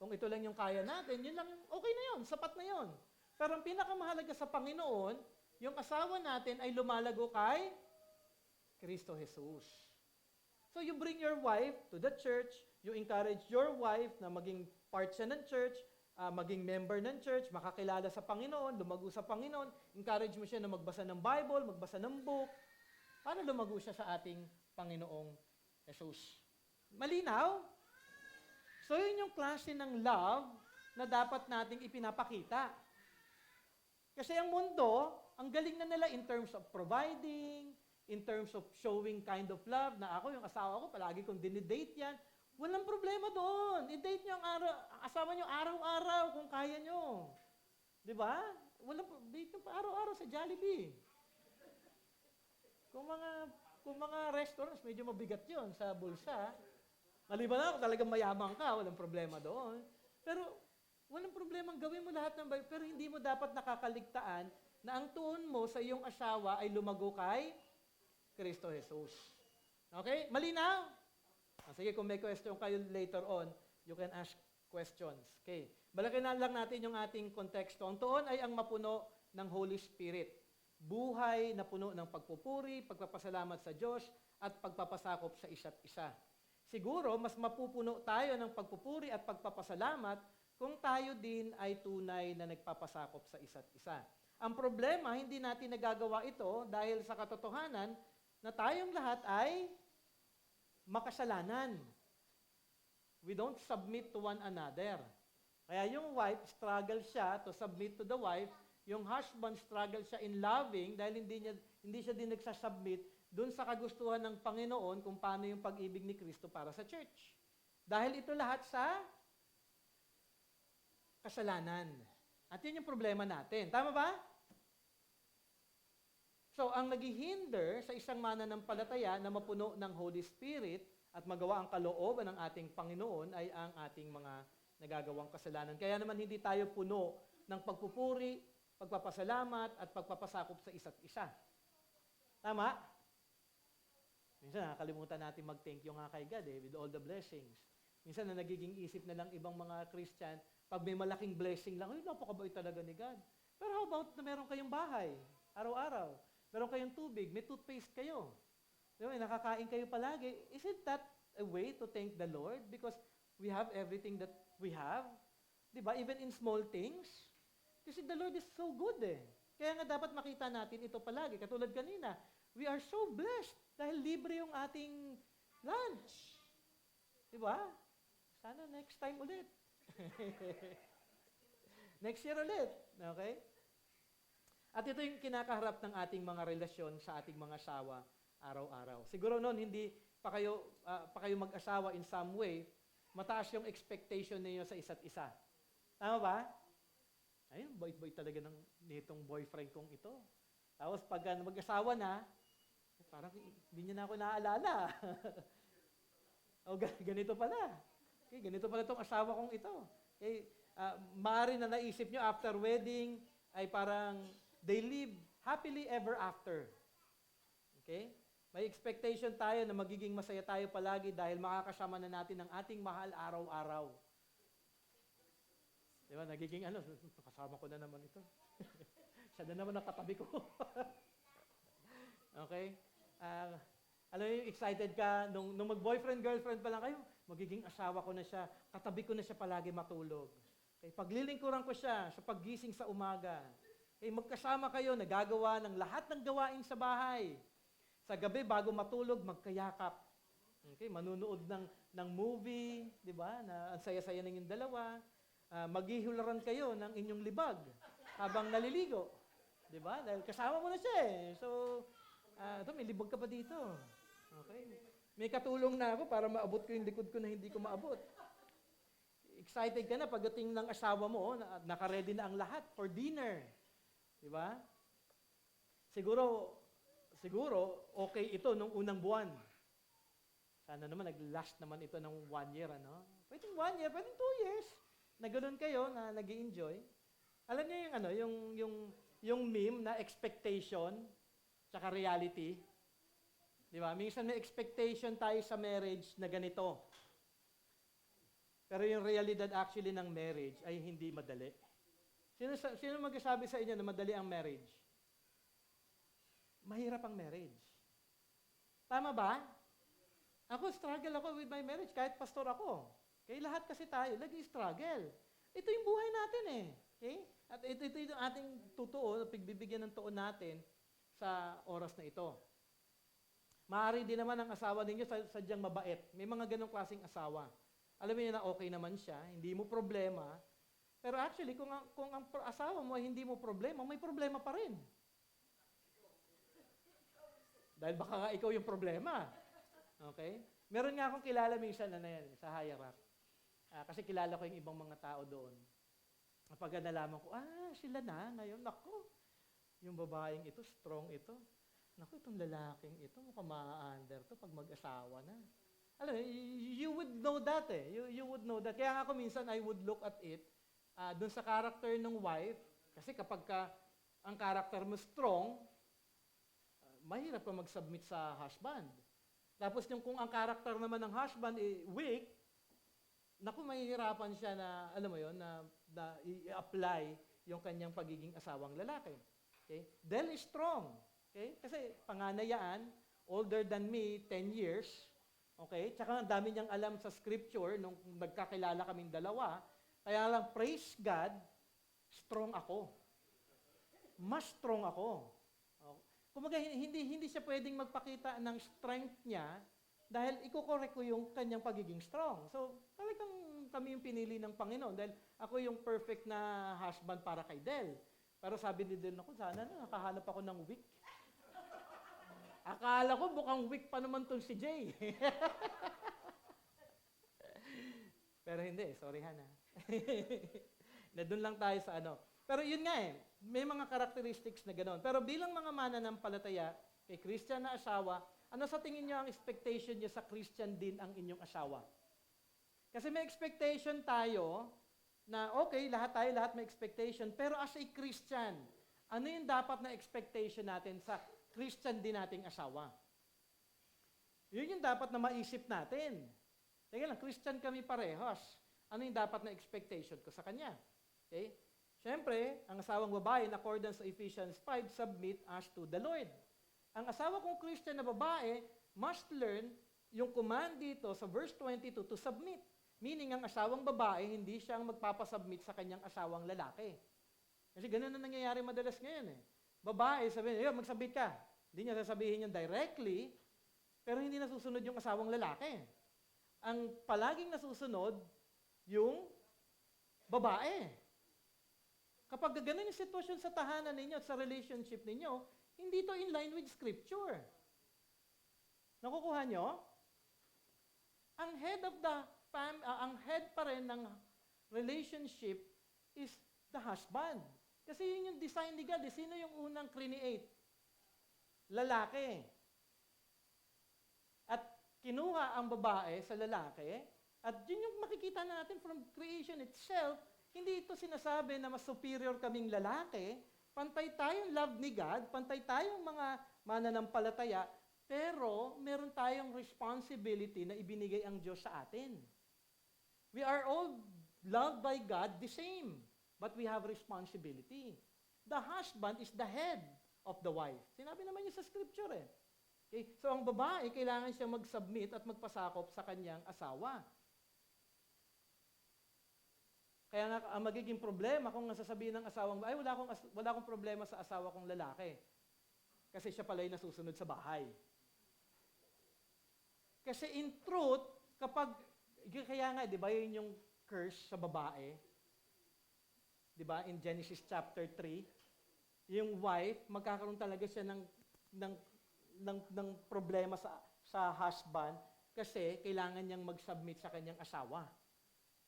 Speaker 1: Kung ito lang yung kaya natin, yun lang, okay na yun, sapat na yun. Pero ang pinakamahalaga sa Panginoon, yung asawa natin ay lumalago kay Kristo Jesus. So you bring your wife to the church, you encourage your wife na maging part siya ng church, maging member ng church, makakilala sa Panginoon, lumago sa Panginoon, encourage mo siya na magbasa ng Bible, magbasa ng book, para lumago siya sa ating Panginoong Jesus. Malinaw? So yun yung klase ng love na dapat nating ipinapakita. Kasi ang mundo, ang galing na nila in terms of providing, in terms of showing kind of love, na ako, yung asawa ko, palagi kong dinidate yan. Walang problema doon. I-date nyo ang asawa nyo araw-araw kung kaya nyo. Di ba? Date nyo pa araw-araw sa Jollibee. Kung mga restaurants, medyo mabigat yon sa bulsa. Maliban na kung talagang mayaman ka, walang problema doon. Pero walang problema, gawin mo lahat ng bagay, pero hindi mo dapat nakakaligtaan na ang tuon mo sa iyong asawa ay lumago kay Kristo Jesus. Okay? Malinaw? Sige, kung may question kayo later on, you can ask questions. Okay. Balakin na lang natin yung ating konteksto. Ang tuon ay ang mapuno ng Holy Spirit. Buhay na puno ng pagpupuri, pagpapasalamat sa Diyos, at pagpapasakop sa isa't isa. Siguro, mas mapupuno tayo ng pagpupuri at pagpapasalamat kung tayo din ay tunay na nagpapasakop sa isa't isa. Ang problema, hindi natin nagagawa ito dahil sa katotohanan na tayong lahat ay makasalanan. We don't submit to one another. Kaya yung wife, struggle siya to submit to the wife. Yung husband, struggle siya in loving dahil hindi siya din nagsasubmit dun sa kagustuhan ng Panginoon kung paano yung pag-ibig ni Kristo para sa church. Dahil ito lahat sa kasalanan. At yun yung problema natin. Tama ba? So, ang naghihinder sa isang mananampalataya na mapuno ng Holy Spirit at magawa ang kalooban ng ating Panginoon ay ang ating mga nagagawang kasalanan. Kaya naman hindi tayo puno ng pagpupuri, pagpapasalamat, at pagpapasakop sa isa't isa. Tama? Minsan nakakalimutan natin mag-thank you nga kay God with all the blessings. Minsan na nagiging isip na lang ibang mga Christian, pag may malaking blessing lang, ay napakabait talaga ni God. Pero how about na meron kayong bahay, araw-araw? Meron kayong tubig, may toothpaste kayo. Diba, nakakain kayo palagi. Isn't that a way to thank the Lord? Because we have everything that we have. Diba? Even in small things. Kasi the Lord is so good eh. Kaya nga dapat makita natin ito palagi. Katulad kanina, we are so blessed dahil libre yung ating lunch. Diba? Sana next time ulit. Next year ulit. Okay? At ito yung kinakaharap ng ating mga relasyon sa ating mga asawa araw-araw. Siguro noon, hindi pa kayo mag-asawa in some way, mataas yung expectation ninyo sa isa't isa. Tama ba? Ayun, bait-bait talaga nitong boyfriend kong ito. Tapos pag mag-asawa na, parang hindi niya na ako naaalala. O ganito pala. Okay, ganito pala itong asawa kong ito. Okay, maaari na naisip nyo after wedding, ay parang they live happily ever after. Okay? May expectation tayo na magiging masaya tayo palagi dahil makakasama na natin ang ating mahal araw-araw. Di ba? Nagiging ano, kasama ko na naman ito. Siya na naman ang katabi ko. Okay? Alam mo yung excited ka, nung mag-boyfriend, girlfriend pa lang kayo, magiging asawa ko na siya, katabi ko na siya palagi matulog. Okay? Paglilingkuran ko siya sa paggising sa umaga. Okay? Magkasama kayo, nagagawa ng lahat ng gawain sa bahay. Sa gabi, bago matulog, magkayakap. Okay? Manunood ng movie, di ba? Na ang saya-saya ng yung dalawa. Maghihularan kayo ng inyong libag habang naliligo. Di ba? Dahil kasama mo na siya eh. So, ito, may libag ka pa dito. Okay? May katulong na ako para maabot ko yung likod ko na hindi ko maabot. Excited ka na pagdating ng asawa mo, naka-ready na ang lahat for dinner. Di ba? Siguro, okay ito nung unang buwan. Sana naman, nag-last naman ito ng 1 year, ano? Pwedeng 1 year, pwedeng 2 years. Na ganun kayo, na nag-i-enjoy. Alam niyo yung, ano, yung meme na expectation, tsaka reality. Di ba? Minsan may expectation tayo sa marriage na ganito. Pero yung realidad actually ng marriage ay hindi madali. Sino magsasabi sa inyo na madali ang marriage? Mahirap ang marriage. Tama ba? Ako, struggle ako with my marriage kahit pastor ako. Okay? Lahat kasi tayo, nag-struggle. Ito yung buhay natin eh. Okay? At ito yung ating totoo, pagbibigyan ng tuon natin sa oras na ito. Maaari din naman ang asawa ninyo sadyang mabait. May mga ganong klaseng asawa. Alam niyo na okay naman siya, hindi mo problema. Pero actually, kung ang asawa mo ay hindi mo problema, may problema pa rin. Dahil baka nga ikaw yung problema. Okay? Meron nga akong kilala minsan yan, sa Higher-Up. Kasi kilala ko yung ibang mga tao doon. Kapag nalaman ko, sila na ngayon, naku, yung babaeng ito, strong ito. Naku, itong lalaking ito, mukhang ma-under to pag mag-asawa na. Alam, you would know that eh. You would know that. Kaya nga ako minsan, I would look at it dun sa character ng wife. Kasi kapag ang character mo strong, mahirap ka mag-submit sa husband. Tapos kung ang character naman ng husband weak, naku, mahihirapan siya na, alam mo yon na i-apply yung kanyang pagiging asawang lalaki. Okay? Del is strong. Okay? Kasi panganayaan, older than me, 10 years. Okay? Tsaka ang dami niyang alam sa scripture nung nagkakilala kaming dalawa. Kaya lang, praise God, strong ako. Mas strong ako. Kumaga, hindi siya pwedeng magpakita ng strength niya dahil iko-correct ko yung kanyang pagiging strong. So, talagang kami yung pinili ng Panginoon dahil ako yung perfect na husband para kay Del. Pero sabi ni Del, ako, sana na nakahanap ako ng weak. Akala ko mukhang weak pa naman tong si Jay. Pero hindi, sorry Hana. Na doon lang tayo sa ano. Pero yun nga may mga characteristics na gano'n. Pero bilang mga mananampalataya, kay Christian na asawa, ano sa tingin niyo ang expectation niyo sa Christian din ang inyong asawa? Kasi may expectation tayo na okay, lahat may expectation, pero as a Christian, ano yung dapat na expectation natin sa Christian din nating asawa? Yun yung dapat na maisip natin. Teka lang, Christian kami parehas. Ano yung dapat na expectation ko sa kanya? Okay? Siyempre, ang asawang babae, in accordance sa Ephesians 5, submit as to the Lord. Ang asawa kong Christian na babae must learn yung command dito sa verse 22 to submit. Meaning, ang asawang babae, hindi siya ang magpapasubmit sa kanyang asawang lalaki. Kasi ganun na nangyayari madalas ngayon eh. Babae, sabihin, magsubmit ka. Hindi niya sasabihin yun directly, pero hindi nasusunod yung asawang lalaki. Ang palaging nasusunod, yung babae. Kapag ganun yung sitwasyon sa tahanan ninyo at sa relationship ninyo, hindi to in line with Scripture. Nakukuha nyo? Ang head pa rin ng relationship is the husband. Kasi yun yung design ni God. Sino yung unang create? Lalaki. At kinuha ang babae sa lalaki, at yun yung makikita natin from creation itself, hindi ito sinasabi na mas superior kaming lalaki, pantay tayong love ni God, pantay tayong mga mananampalataya, pero meron tayong responsibility na ibinigay ang Diyos sa atin. We are all loved by God the same, but we have responsibility. The husband is the head of the wife. Sinabi naman niya sa scripture eh. Okay? So ang babae, kailangan siya mag-submit at magpasakop sa kanyang asawa. Kaya nga, ang magiging problema kung nasasabihin ng asawang, ay wala akong problema sa asawa kong lalaki. Kasi siya pala'y nasusunod sa bahay. Kasi in truth, kaya nga, di ba, yun yung curse sa babae. Di ba, in Genesis chapter 3, yung wife, magkakaroon talaga siya ng problema sa husband kasi kailangan niyang mag-submit sa kanyang asawa.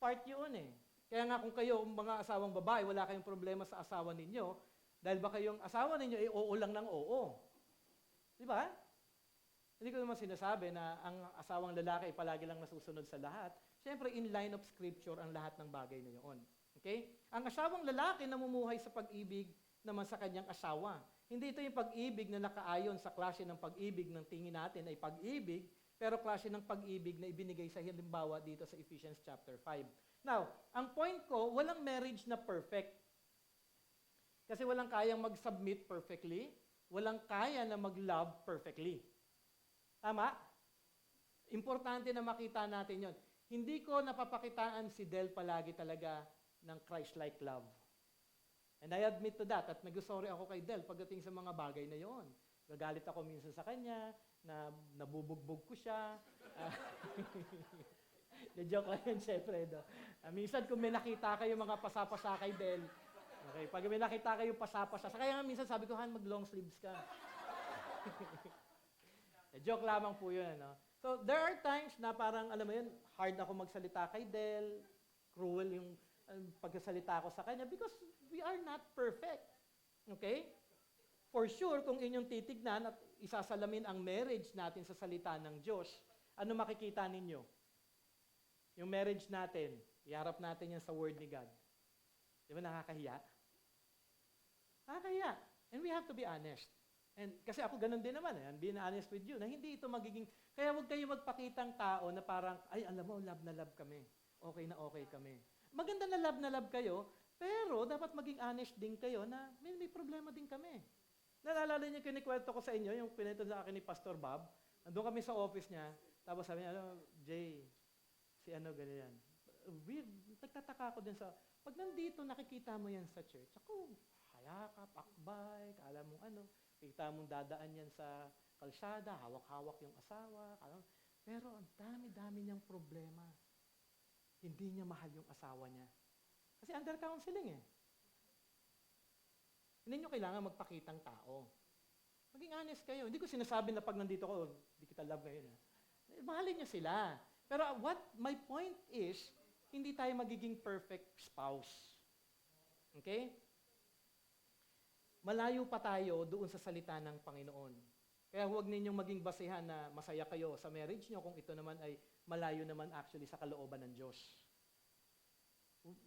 Speaker 1: Part yun eh. Kaya nga kung kayo, mga asawang babae, wala kayong problema sa asawa ninyo, dahil ba kayong asawa ninyo ay oo lang ng oo. Di ba? Hindi ko naman sinasabi na ang asawang lalaki ay palagi lang nasusunod sa lahat. Siyempre, in line of scripture ang lahat ng bagay na yun. Okay? Ang asawang lalaki namumuhay sa pag-ibig naman sa kanyang asawa. Hindi ito yung pag-ibig na nakaayon sa klase ng pag-ibig ng tingin natin ay pag-ibig, pero klase ng pag-ibig na ibinigay sa halimbawa dito sa Ephesians chapter 5. Now, ang point ko, walang marriage na perfect. Kasi walang kayang mag-submit perfectly, walang kaya na mag-love perfectly. Tama? Importante na makita natin yon. Hindi ko napapakitaan si Del palagi talaga ng Christ-like love. And I admit to that, at nag-sorry ako kay Del pagdating sa mga bagay na yon. Gagalit ako minsan sa kanya, na nabubugbog ko siya. Joke lang yun, syempre. No? Minsan kung may nakita kayo mga pasapasa kay Del, okay, pag may nakita kayo pasapasa, kaya nga minsan sabi ko, Han, mag-long sleeves ka. Joke lamang po yun. No? So, there are times na parang, alam mo yun, hard ako magsalita kay Del, cruel yung pagsasalita ko sa kanya because we are not perfect. Okay? For sure, kung inyong titignan at isasalamin ang marriage natin sa salita ng Diyos, ano makikita ninyo? Yung marriage natin, iharap natin yan sa Word ni God. Di ba nakakahiya? Nakakahiya. And we have to be honest. And kasi ako ganun din naman, I'm being honest with you, na hindi ito magiging, kaya huwag kayo magpakitang tao na parang, ay alam mo, love na love kami. Okay na okay kami. Maganda na love kayo, pero dapat maging honest din kayo na may problema din kami. Naalala niyo, kinikwento ko sa inyo, yung pinito sa akin ni Pastor Bob, nandun kami sa office niya, tapos sabi niya, Jay, si ano, ganyan. Weird, nagtataka ako din sa, pag nandito, nakikita mo yan sa church, ako, hayakap, akbay, kala mo ano, kita mong dadaan yan sa kalsada, hawak-hawak yung asawa, pero ang dami-dami niyang problema. Hindi niya mahal yung asawa niya. Kasi under counseling eh. Hindi niyo kailangan magpakitang tao. Maging honest kayo. Hindi ko sinasabi na pag nandito ko, hindi kita love ngayon. Mahalin niyo sila. Pero my point is, hindi tayo magiging perfect spouse. Okay? Malayo pa tayo doon sa salita ng Panginoon. Kaya huwag ninyong maging basehan na masaya kayo sa marriage nyo kung ito naman ay malayo naman actually sa kalooban ng Diyos.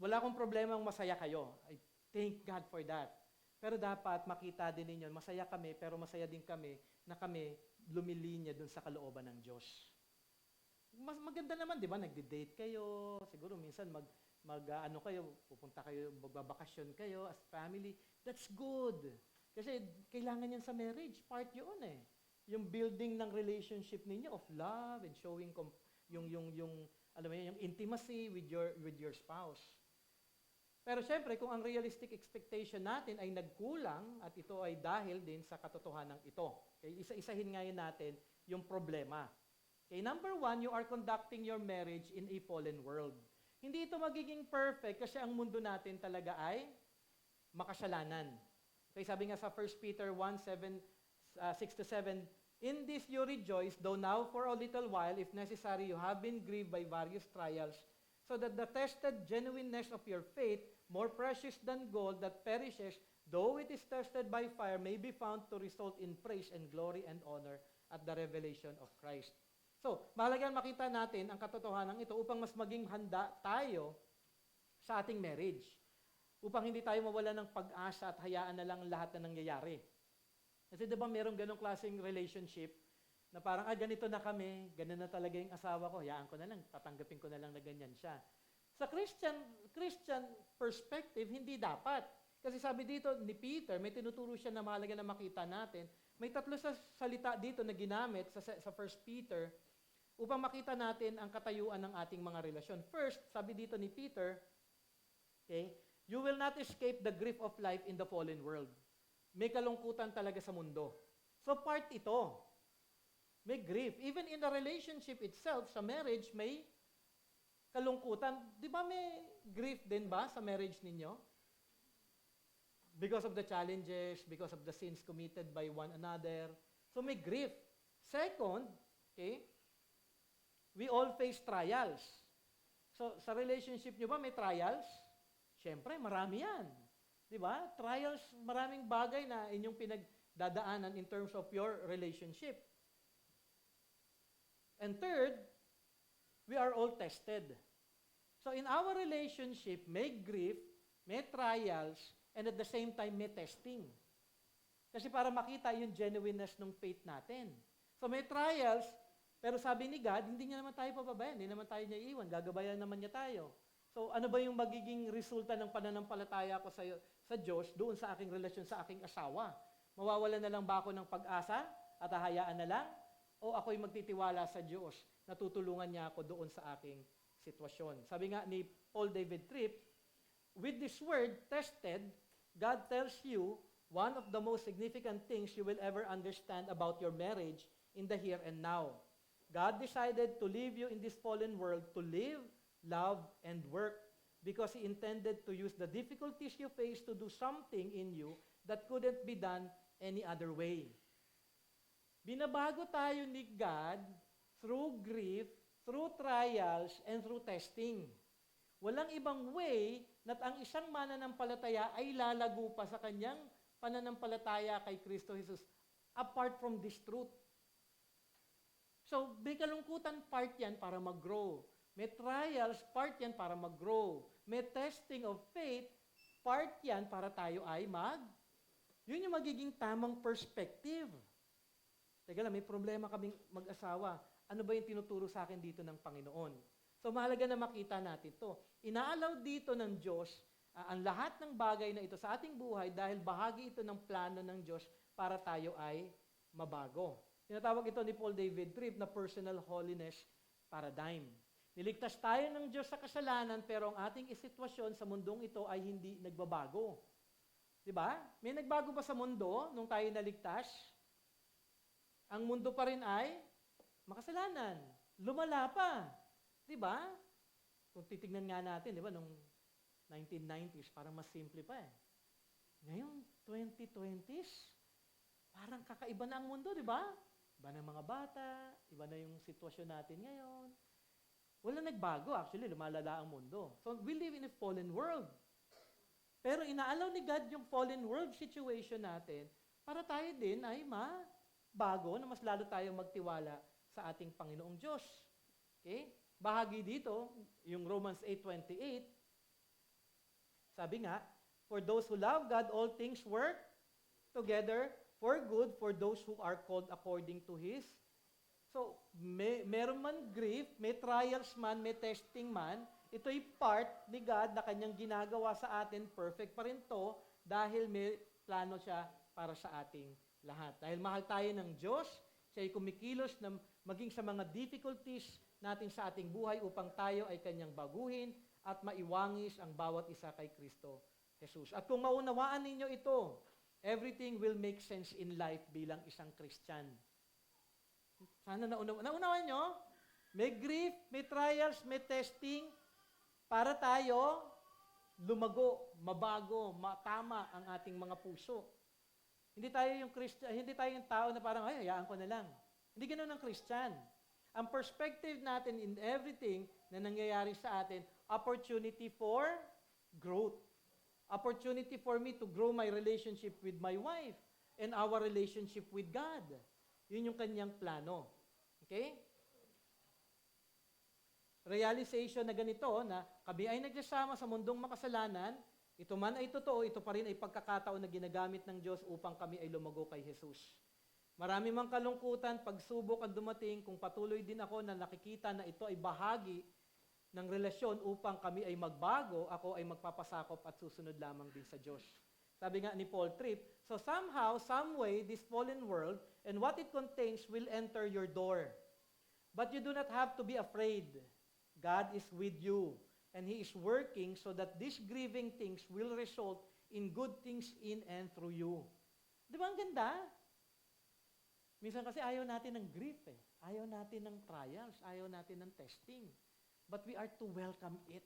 Speaker 1: Wala akong problemang masaya kayo. I thank God for that. Pero dapat makita din ninyo, masaya kami, pero masaya din kami na kami lumilinya doon sa kalooban ng Diyos. Mas maganda naman, di ba? Nagde-date kayo, siguro minsan ano kayo, pupunta kayo, magbabakasyon kayo as family. That's good. Kasi kailangan yan sa marriage, part yun eh. Yung building ng relationship ninyo of love and showing alam mo yun, yung intimacy with your spouse. Pero syempre, kung ang realistic expectation natin ay nagkulang at ito ay dahil din sa katotohanan ito. Okay? Isa-isahin ngayon natin yung problema. Okay, number 1, you are conducting your marriage in a fallen world. Hindi ito magiging perfect kasi ang mundo natin talaga ay makasalanan. Okay, sabi nga sa 1 Peter 1:6-7, in this you rejoice, though now for a little while, if necessary, you have been grieved by various trials, so that the tested genuineness of your faith, more precious than gold that perishes, though it is tested by fire, may be found to result in praise and glory and honor at the revelation of Christ. So, mahalagang makita natin ang katotohanan ito upang mas maging handa tayo sa ating marriage. Upang hindi tayo mawala ng pag-asa at hayaan na lang lahat na nangyayari. Kasi diba merong ganong klaseng relationship na parang, ganito na kami, ganun na talaga yung asawa ko, hayaan ko na lang, tatanggapin ko na lang na ganyan siya. Sa Christian perspective, hindi dapat. Kasi sabi dito ni Peter, may tinuturo siya na mahalaga na makita natin. May tatlo sa salita dito na ginamit sa 1 Peter upang makita natin ang katayuan ng ating mga relasyon. First, sabi dito ni Peter, okay, you will not escape the grief of life in the fallen world. May kalungkutan talaga sa mundo. So part ito. May grief. Even in the relationship itself, sa marriage, may kalungkutan. Di ba may grief din ba sa marriage ninyo? Because of the challenges, because of the sins committed by one another. So may grief. Second, okay, we all face trials. So sa relationship nyo ba may trials? Siyempre, marami yan. Di ba? Trials, maraming bagay na inyong pinagdadaanan in terms of your relationship. And third, we are all tested. So in our relationship, may grief, may trials, and at the same time, may testing. Kasi para makita yung genuineness ng faith natin. So may trials, pero sabi ni God, hindi niya naman tayo pababayan, hindi naman tayo niya iiwan, gagabayan naman niya tayo. So ano ba yung magiging resulta ng pananampalataya ko sa Diyos doon sa aking relasyon sa aking asawa? Mawawala na lang ba ako ng pag-asa at hahayaan na lang? O ako'y magtitiwala sa Diyos na tutulungan niya ako doon sa aking sitwasyon? Sabi nga ni Paul David Tripp, with this word, tested, God tells you one of the most significant things you will ever understand about your marriage in the here and now. God decided to leave you in this fallen world to live, love, and work because He intended to use the difficulties you face to do something in you that couldn't be done any other way. Binabago tayo ni God through grief, through trials, and through testing. Walang ibang way na ang isang mananampalataya ay lalago pa sa kanyang pananampalataya kay Kristo Jesus apart from this truth. So, may kalungkutan part yan para mag-grow. May trials, part yan para mag-grow. May testing of faith, part yan para tayo ay Yun yung magiging tamang perspective. Teka lang, may problema kaming mag-asawa. Ano ba yung tinuturo sa akin dito ng Panginoon? So mahalaga na makita natin to. Inaalaw dito ng Diyos ang lahat ng bagay na ito sa ating buhay dahil bahagi ito ng plano ng Diyos para tayo ay mabago. Tinatawag ito ni Paul David Tripp na personal holiness paradigm. Niligtas tayo ng Diyos sa kasalanan pero ang ating sitwasyon sa mundong ito ay hindi nagbabago. Diba? May nagbago ba sa mundo nung tayo naligtas? Ang mundo pa rin ay makasalanan. Lumala pa. Diba? Kung titignan nga natin, diba, nung 1990s, parang mas simple pa eh. Ngayon, 2020s, parang kakaiba na ang mundo, diba? Iba na ang mga bata, iba na yung sitwasyon natin ngayon. Wala nagbago, actually, lumalala ang mundo. So, we live in a fallen world. Pero inaalaw ni God yung fallen world situation natin para tayo din ay mabago na mas lalo tayong magtiwala sa ating Panginoong Diyos. Okay? Bahagi dito, yung Romans 8:28, sabi nga, for those who love God, all things work together for good for those who are called according to His. So, meron man grief, may trials man, may testing man, ito'y part ni God na kanyang ginagawa sa atin, perfect pa rin to, dahil may plano siya para sa ating lahat. Dahil mahal tayo ng Diyos, siya'y kumikilos na maging sa mga difficulties natin sa ating buhay upang tayo ay kanyang baguhin at maiwangis ang bawat isa kay Kristo Jesus. At kung maunawaan ninyo ito, everything will make sense in life bilang isang Christian. Sana naunawan nyo? May grief, may trials, may testing para tayo lumago, mabago, matama ang ating mga puso. Hindi tayo yung Christian, hindi tayo yung tao na parang, ay, hayaan ko na lang. Hindi ganoon ang Christian. Ang perspective natin in everything na nangyayari sa atin, opportunity for growth. Opportunity for me to grow my relationship with my wife and our relationship with God. Yun yung kanyang plano. Okay? Realization na ganito, na kami ay nagsasama sa mundong makasalanan, ito man ay totoo, ito pa rin ay pagkakataon na ginagamit ng Diyos upang kami ay lumago kay Jesus. Marami mang kalungkutan, pagsubok ang dumating, kung patuloy din ako na nakikita na ito ay bahagi ng relasyon upang kami ay magbago, ako ay magpapasakop at susunod lamang din sa Diyos. Sabi nga ni Paul Tripp, so somehow, some way, this fallen world and what it contains will enter your door. But you do not have to be afraid. God is with you, and He is working so that these grieving things will result in good things in and through you. Di ba ang ganda? Minsan kasi ayaw natin ng grief eh. Ayaw natin ng trials, ayaw natin ng testing. But we are to welcome it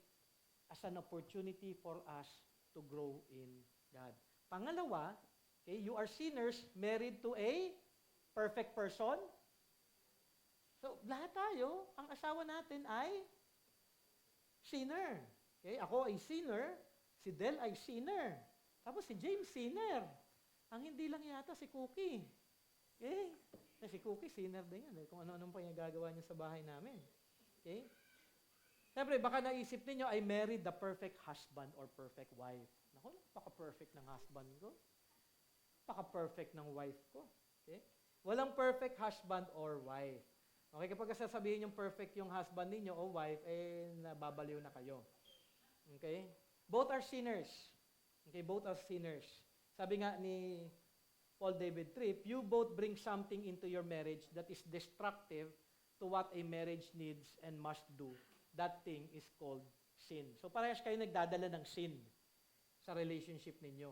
Speaker 1: as an opportunity for us to grow in God. Pangalawa, okay, you are sinners married to a perfect person. So, lahat tayo, ang asawa natin ay sinner. Okay, ako ay sinner, si Del ay sinner, tapos si James sinner. Ang hindi lang yata si Cookie. Okay? Si Cookie sinner din yan. Kung ano-anong pa yung gagawa niya sa bahay namin. Okay? Siyempre, baka naisip ninyo, I married the perfect husband or perfect wife. Naku, napaka-perfect ng husband ko. Napaka-perfect ng wife ko. Okay? Walang perfect husband or wife. Okay, kapag sasabihin yung perfect yung husband ninyo o wife, nababaliw na kayo. Okay? Both are sinners. Okay, both are sinners. Sabi nga ni Paul David Tripp, you both bring something into your marriage that is destructive to what a marriage needs and must do. That thing is called sin. So parehas kayo nagdadala ng sin sa relationship ninyo.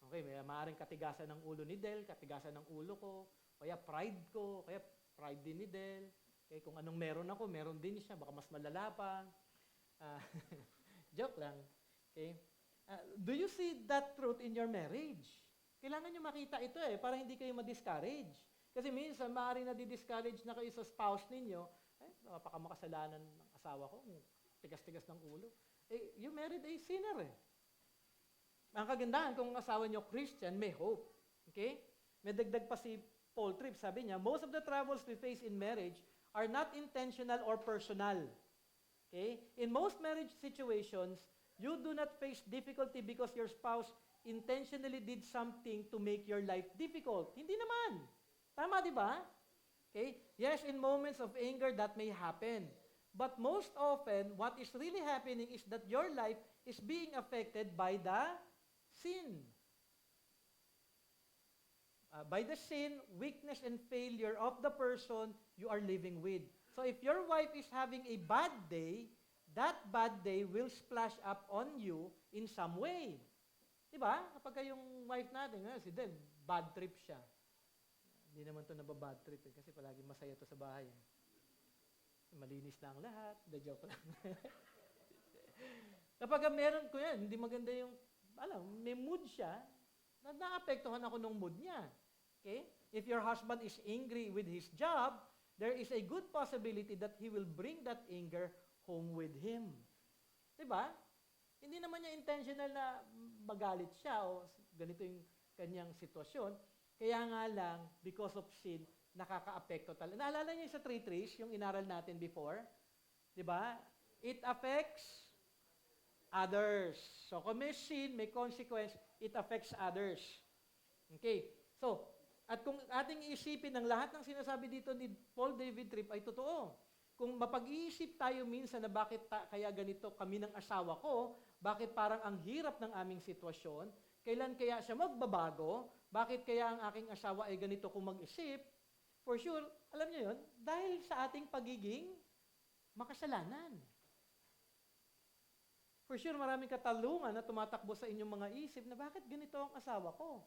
Speaker 1: Okay, may maaaring katigasan ng ulo ni Del, katigasan ng ulo ko, kaya pride ko, kaya pride din ni Del. Okay, kung anong meron ako, meron din siya, baka mas malala pa. Joke lang. Okay? Do you see that truth in your marriage? Kailangan nyo makita ito para hindi kayo ma-discourage. Kasi minsan, maaaring na-discourage na kayo sa spouse ninyo, baka makasalanan ng asawa ko, tigas-tigas ng ulo. You married a sinner Ang kagandahan, kung ang asawa nyo Christian, may hope. Okay? May dagdag pa si Paul Tripp, sabi niya, most of the troubles we face in marriage are not intentional or personal. Okay? In most marriage situations, you do not face difficulty because your spouse intentionally did something to make your life difficult. Hindi naman. Tama, di ba? Okay? Yes, in moments of anger, that may happen. But most often, what is really happening is that your life is being affected by the sin. By the sin, weakness, and failure of the person you are living with. So if your wife is having a bad day, that bad day will splash up on you in some way. Diba? Kapag yung wife natin, si Del, bad trip siya. Hindi naman to nababad trip kasi palagi masaya to sa bahay. Malinis na ang lahat. The joke lang. Kapag meron ko yan, hindi maganda yung, may mood siya, naapektuhan ako ng mood niya. Okay? If your husband is angry with his job, there is a good possibility that he will bring that anger home with him. Diba? Hindi naman niya intentional na magalit siya o ganito yung kanyang sitwasyon. Kaya nga lang, because of sin, nakaka-apekto talaga. Naalala niyo sa 3 trees, yung inaral natin before? Diba? It affects others. So kung may sin, may consequence, it affects others. Okay. So, at kung ating iisipin ng lahat ng sinasabi dito ni Paul David Tripp ay totoo. Kung mapag-iisip tayo minsan na bakit kaya ganito kami ng asawa ko, bakit parang ang hirap ng aming sitwasyon, kailan kaya siya magbabago, bakit kaya ang aking asawa ay ganito kung mag-isip, for sure, alam niyo yun, dahil sa ating pagiging makasalanan. For sure, maraming katalungan na tumatakbo sa inyong mga isip na bakit ganito ang asawa ko?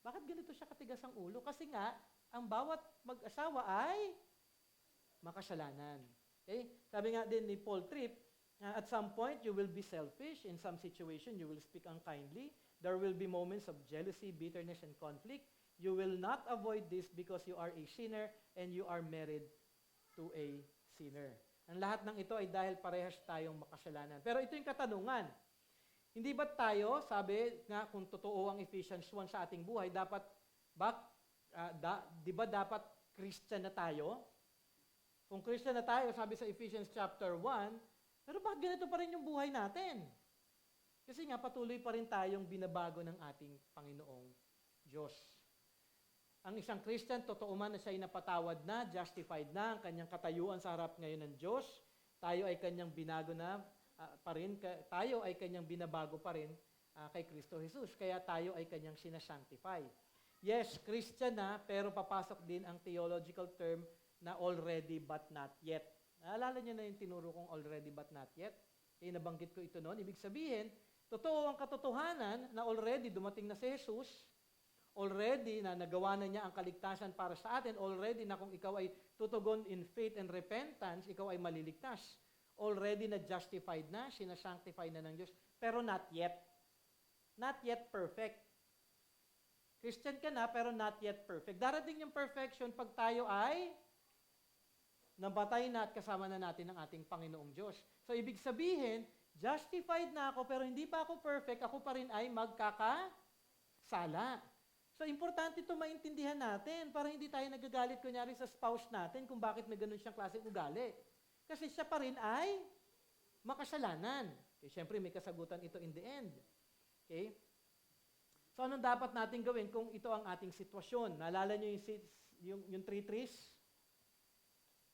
Speaker 1: Bakit ganito siya katigas ang ulo? Kasi nga, ang bawat mag-asawa ay makasalanan. Okay? Sabi nga din ni Paul Tripp, at some point, you will be selfish. In some situation, you will speak unkindly. There will be moments of jealousy, bitterness, and conflict. You will not avoid this because you are a sinner and you are married to a sinner. Ang lahat ng ito ay dahil parehas tayong makasalanan. Pero ito yung katanungan. Hindi ba tayo, sabi nga kung totoo ang Ephesians 1 sa ating buhay, di ba dapat Christian na tayo? Kung Christian na tayo, sabi sa Ephesians chapter 1, pero bakit ganito pa rin yung buhay natin? Kasi nga patuloy pa rin tayong binabago ng ating Panginoong Diyos. Ang isang Christian, totoo man na siya ay napatawad na, justified na, ang kanyang katayuan sa harap ngayon ng Diyos, tayo ay kanyang binago na pa rin, tayo ay kanyang binabago pa rin kay Kristo Jesus. Kaya tayo ay kanyang sinasanctify. Yes, Christian na, pero papasok din ang theological term na already but not yet. Naalala niyo na yung tinuro kong already but not yet? Nabanggit ko ito noon. Ibig sabihin, totoo ang katotohanan na already dumating na si Jesus, already na nagawa na niya ang kaligtasan para sa atin, already na kung ikaw ay tutugon in faith and repentance, ikaw ay maliligtas. Already na justified na, sinasanctify na ng Diyos, pero not yet. Not yet perfect. Christian ka na, pero not yet perfect. Darating yung perfection pag tayo ay nabatay na at kasama na natin ang ating Panginoong Diyos. So, ibig sabihin, justified na ako, pero hindi pa ako perfect, ako pa rin ay magkakasala. So, importante ito maintindihan natin para hindi tayo nagagalit kunyari sa spouse natin kung bakit may ganun siyang klaseng ugali. Kasi siya pa rin ay makasalanan. Okay, siyempre, may kasagutan ito in the end. Okay? So, anong dapat natin gawin kung ito ang ating sitwasyon? Naalala niyo yung three trees?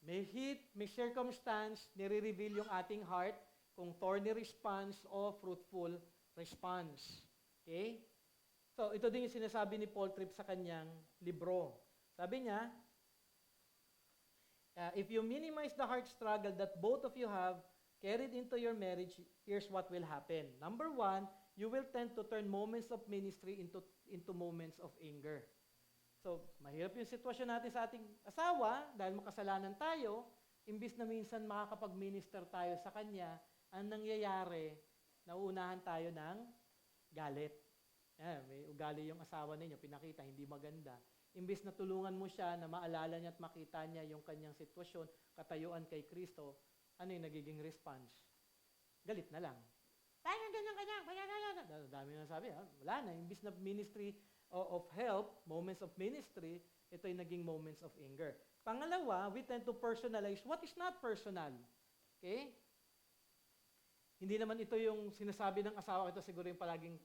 Speaker 1: May heat, may circumstance, nire-reveal yung ating heart kung thorny response o fruitful response. Okay? So, ito din yung sinasabi ni Paul Tripp sa kanyang libro. Sabi niya, if you minimize the heart struggle that both of you have carried into your marriage, here's what will happen. Number one, you will tend to turn moments of ministry into moments of anger. So, mahirap yung sitwasyon natin sa ating asawa dahil makasalanan tayo, imbis na minsan makakapag-minister tayo sa kanya, ang nangyayari, nauunahan tayo ng galit. May ugali yung asawa ninyo, pinakita, hindi maganda. Imbis na tulungan mo siya na maalala niya at makita niya yung kanyang sitwasyon, katayuan kay Kristo, ano yung nagiging response? Galit na lang. Dami na sabi, wala na. Imbis na ministry of help, moments of ministry, ito ay naging moments of anger. Pangalawa, we tend to personalize what is not personal. Okay? Hindi naman ito yung sinasabi ng asawa, ito siguro yung palaging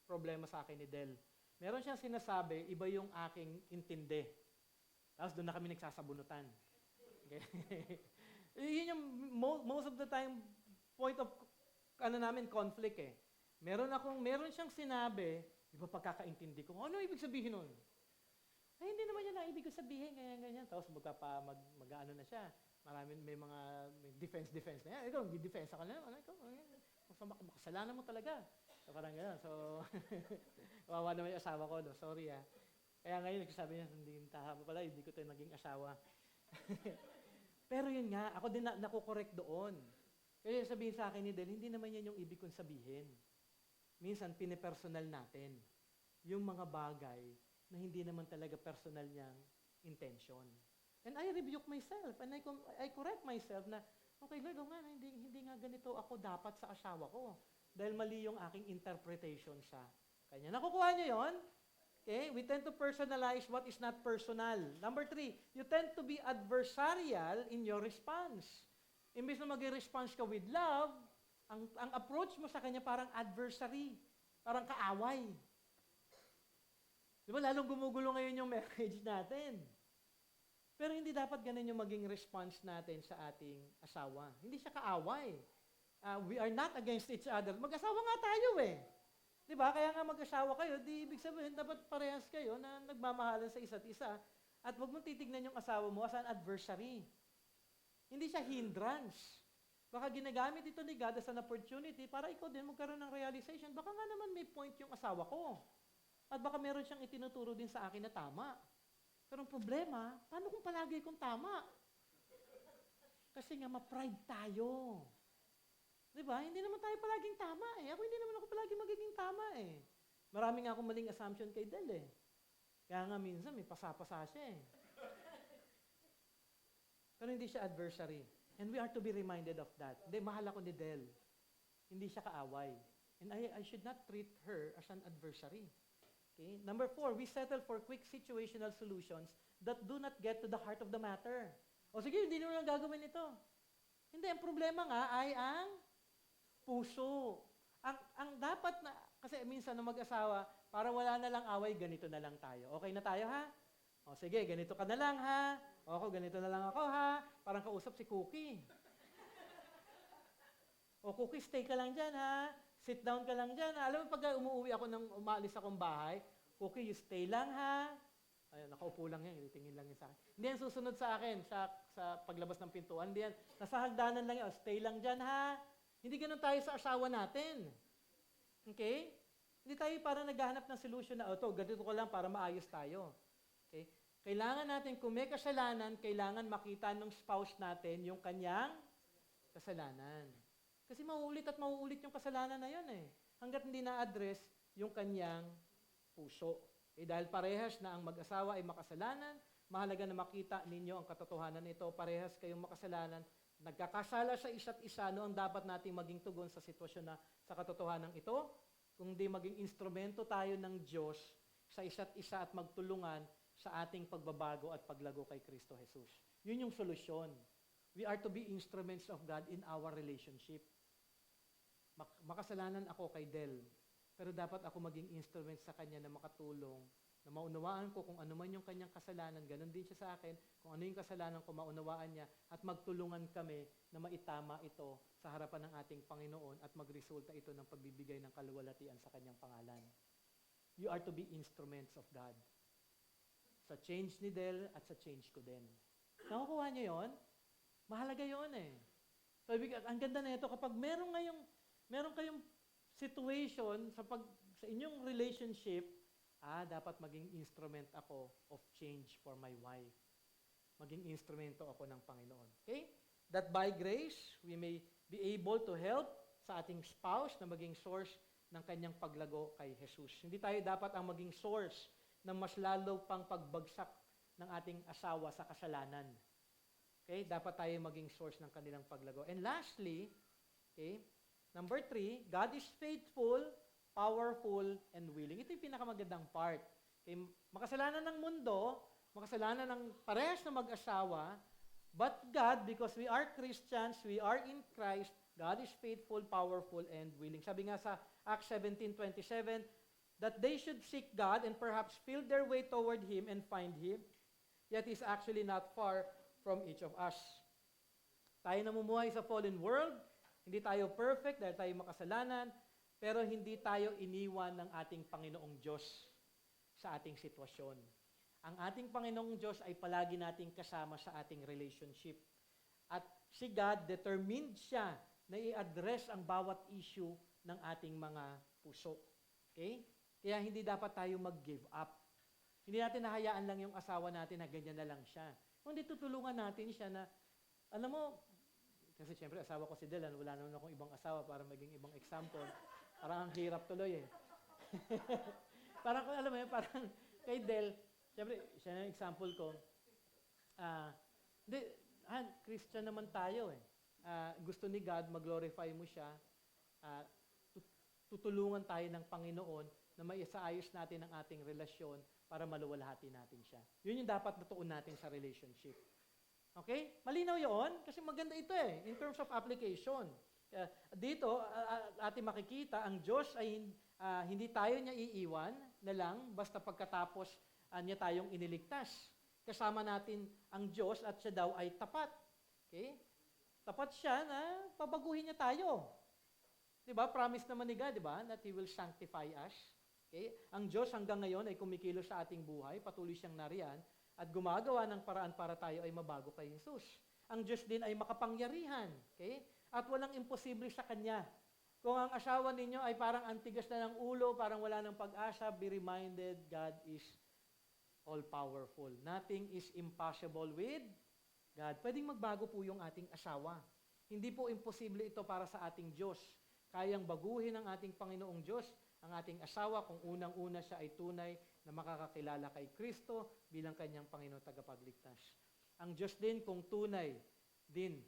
Speaker 1: problema sa akin ni Del. Meron siyang sinasabi, iba yung aking intindi. Tapos doon na kami nagsasabunutan. Okay? Yun yung most of the time point of conflict eh. Meron siyang sinabi, iba pagkakaintindi ko. Ano ibig sabihin nun? Ay, hindi naman yan ang ibig sabihin, ganyan. Tapos mag-ano na siya. May defense na yan. Ikaw, defense ka na. Makasalanan mo talaga. So, parang gano'n. So, wawa naman yung asawa ko. No? Sorry Kaya ngayon, nagsasabi niya, hindi tama pala, hindi ko tayo naging asawa. Pero yun nga, ako din nakukorek doon. Kaya sabihin sa akin ni Del, hindi naman yan yung ibig kong sabihin. Minsan, pinipersonal natin yung mga bagay na hindi naman talaga personal niyang intention. And I rebuke myself, and I correct myself na, okay, Lord, hindi nga ganito ako dapat sa asawa ko. Dahil mali yung aking interpretation sa kanya. Nakukuha niyo yon? Okay? We tend to personalize what is not personal. Number 3, you tend to be adversarial in your response. Imbes na mag-response ka with love, ang approach mo sa kanya parang adversary, parang kaaway. Di ba, lalong gumugulo ngayon yung marriage natin. Pero hindi dapat ganun yung maging response natin sa ating asawa. Hindi siya kaaway. We are not against each other. Mag-asawa nga tayo Di ba? Kaya nga mag-asawa kayo, di ibig sabihin, dapat parehas kayo na nagmamahalan sa isa't isa. At huwag mong titignan yung asawa mo as an adversary. Hindi siya hindrance. Baka ginagamit ito ni God as an opportunity para ikaw din magkaroon ng realization. Baka nga naman may point yung asawa ko. At baka meron siyang itinuturo din sa akin na tama. Pero ang problema, paano kung palagi kong tama? Kasi nga ma-pride tayo. Di ba? Hindi naman tayo palaging tama Ako hindi naman ako palaging magiging tama Marami nga akong maling assumption kay Del Kaya nga minsan may pasa-pasa siya Pero hindi siya adversary. And we are to be reminded of that. Hindi, mahal ako ni Del. Hindi siya kaaway. And I should not treat her as an adversary. Okay? Number 4, we settle for quick situational solutions that do not get to the heart of the matter. O sige, hindi naman lang gagawin ito. Hindi, ang problema nga ay ang puso. Ang dapat na, kasi minsan na mag-asawa, para wala na lang away, ganito na lang tayo. Okay na tayo ha? O sige, ganito ka na lang ha? O ako, ganito na lang ako ha? Parang kausap si Cookie. O Cookie, stay ka lang dyan ha. Sit down ka lang dyan. Alam mo, pag umuwi ako umaalis akong bahay, Cookie, you stay lang ha. Ayun, nakaupo lang yan, tingin lang yan sa akin. Hindi yan susunod sa akin sa paglabas ng pintuan. Hindi yan, nasa hagdanan lang yan, stay lang dyan ha. Hindi ganun tayo sa asawa natin. Okay? Hindi tayo para naghahanap ng solution na, ganito ko lang para maayos tayo. Okay? Kailangan natin, kung may kasalanan, kailangan makita ng spouse natin yung kanyang kasalanan. Kasi mauulit at mauulit yung kasalanan na yun eh. Hanggat hindi na-address yung kanyang puso. Dahil parehas na ang mag-asawa ay makasalanan, mahalaga na makita ninyo ang katotohanan nito. Parehas kayong makasalanan, nagkakasala sa isa't isa, no ang dapat nating maging tugon sa sitwasyon na sa katotohanan ito, kung di maging instrumento tayo ng Diyos sa isa't isa at magtulungan sa ating pagbabago at paglago kay Kristo Jesus. Yun yung solusyon. We are to be instruments of God in our relationship. Makasalanan ako kay Del, pero dapat ako maging instrument sa kanya na makatulong, na maunawaan ko kung ano man yung kanyang kasalanan, ganun din siya sa akin, kung ano yung kasalanan ko, maunawaan niya, at magtulungan kami na maitama ito sa harapan ng ating Panginoon at magresulta ito ng pagbibigay ng kaluwalhatian sa kanyang pangalan. You are to be instruments of God. Sa change ni Del at sa change ko din. Nakukuha niyo yon? Mahalaga yon eh. So, ang ganda na ito, kapag meron kayong situation sa inyong relationship, dapat maging instrument ako of change for my wife. Maging instrumento ako ng Panginoon. Okay? That by grace, we may be able to help sa ating spouse na maging source ng kanyang paglago kay Jesus. Hindi tayo dapat ang maging source ng mas lalo pang pagbagsak ng ating asawa sa kasalanan. Okay? Dapat tayo maging source ng kanilang paglago. And lastly, okay, number 3, God is faithful, powerful, and willing. Ito yung pinakamagandang part. Okay? Makasalanan ng mundo, makasalanan ng parehas na mag-asawa, but God, because we are Christians, we are in Christ, God is faithful, powerful, and willing. Sabi nga sa Acts 17:27, that they should seek God and perhaps feel their way toward Him and find Him, yet He's actually not far from each of us. Tayo namumuhay sa fallen world, hindi tayo perfect dahil tayo makasalanan, pero hindi tayo iniwan ng ating Panginoong Diyos sa ating sitwasyon. Ang ating Panginoong Diyos ay palagi nating kasama sa ating relationship. At si God, determined siya na i-address ang bawat issue ng ating mga puso. Okay? Kaya hindi dapat tayo mag-give up. Hindi natin nahayaan lang yung asawa natin na ganyan na lang siya. Kundi tutulungan natin siya na, alam mo, kasi siyempre asawa ko si Dylan, wala naman akong ibang asawa para maging ibang example. Parang ang hirap tuloy eh. Parang, alam mo yun, parang kay Del, siyempre, siya na yung example ko. Christian naman tayo eh. Gusto ni God, mag-glorify mo siya. Tutulungan tayo ng Panginoon na maisaayos natin ang ating relasyon para maluwalhati natin siya. Yun yung dapat natuon natin sa relationship. Okay? Malinaw yun? Kasi maganda ito eh, in terms of application. Dito, ating makikita, ang Diyos ay hindi tayo niya iiwan na lang basta pagkatapos niya tayong iniligtas. Kasama natin ang Diyos at siya daw ay tapat. Okay? Tapat siya na pabaguhin niya tayo. Diba? Promise naman ni God, diba? That He will sanctify us. Okay? Ang Diyos hanggang ngayon ay kumikilos sa ating buhay, patuloy siyang nariyan, at gumagawa ng paraan para tayo ay mabago kay Jesus. Ang Diyos din ay makapangyarihan. Okay? At walang imposible sa Kanya. Kung ang asawa ninyo ay parang antigas na ng ulo, parang wala ng pag-asa, be reminded, God is all-powerful. Nothing is impossible with God. Pwedeng magbago po yung ating asawa. Hindi po imposible ito para sa ating Diyos. Kayang baguhin ng ating Panginoong Diyos ang ating asawa kung unang-una siya ay tunay na makakakilala kay Kristo bilang kanyang Panginoon tagapagligtas. Ang Diyos din kung tunay din,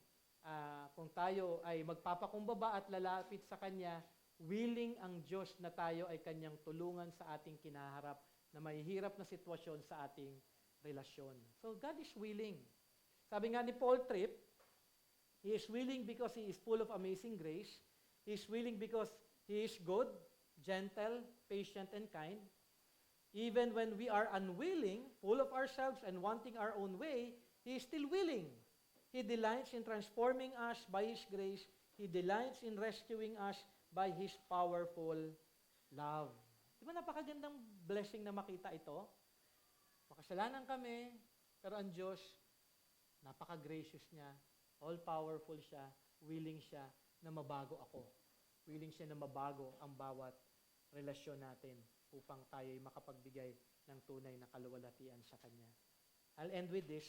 Speaker 1: kung tayo ay magpapakumbaba at lalapit sa Kanya, willing ang Diyos na tayo ay Kanyang tulungan sa ating kinaharap na mahihirap na sitwasyon sa ating relasyon. So God is willing. Sabi nga ni Paul Tripp, He is willing because He is full of amazing grace. He is willing because He is good, gentle, patient, and kind. Even when we are unwilling, full of ourselves, and wanting our own way, He is still willing. He delights in transforming us by His grace He delights in rescuing us by His powerful love. Di ba napakagandang blessing na makita ito? Makasalanan kami, pero ang Diyos, napaka-gracious niya, all-powerful siya, willing siya na mabago ako. Willing siya na mabago ang bawat relasyon natin upang tayo'y makapagbigay ng tunay na kaluwalhatian sa Kanya. I'll end with this,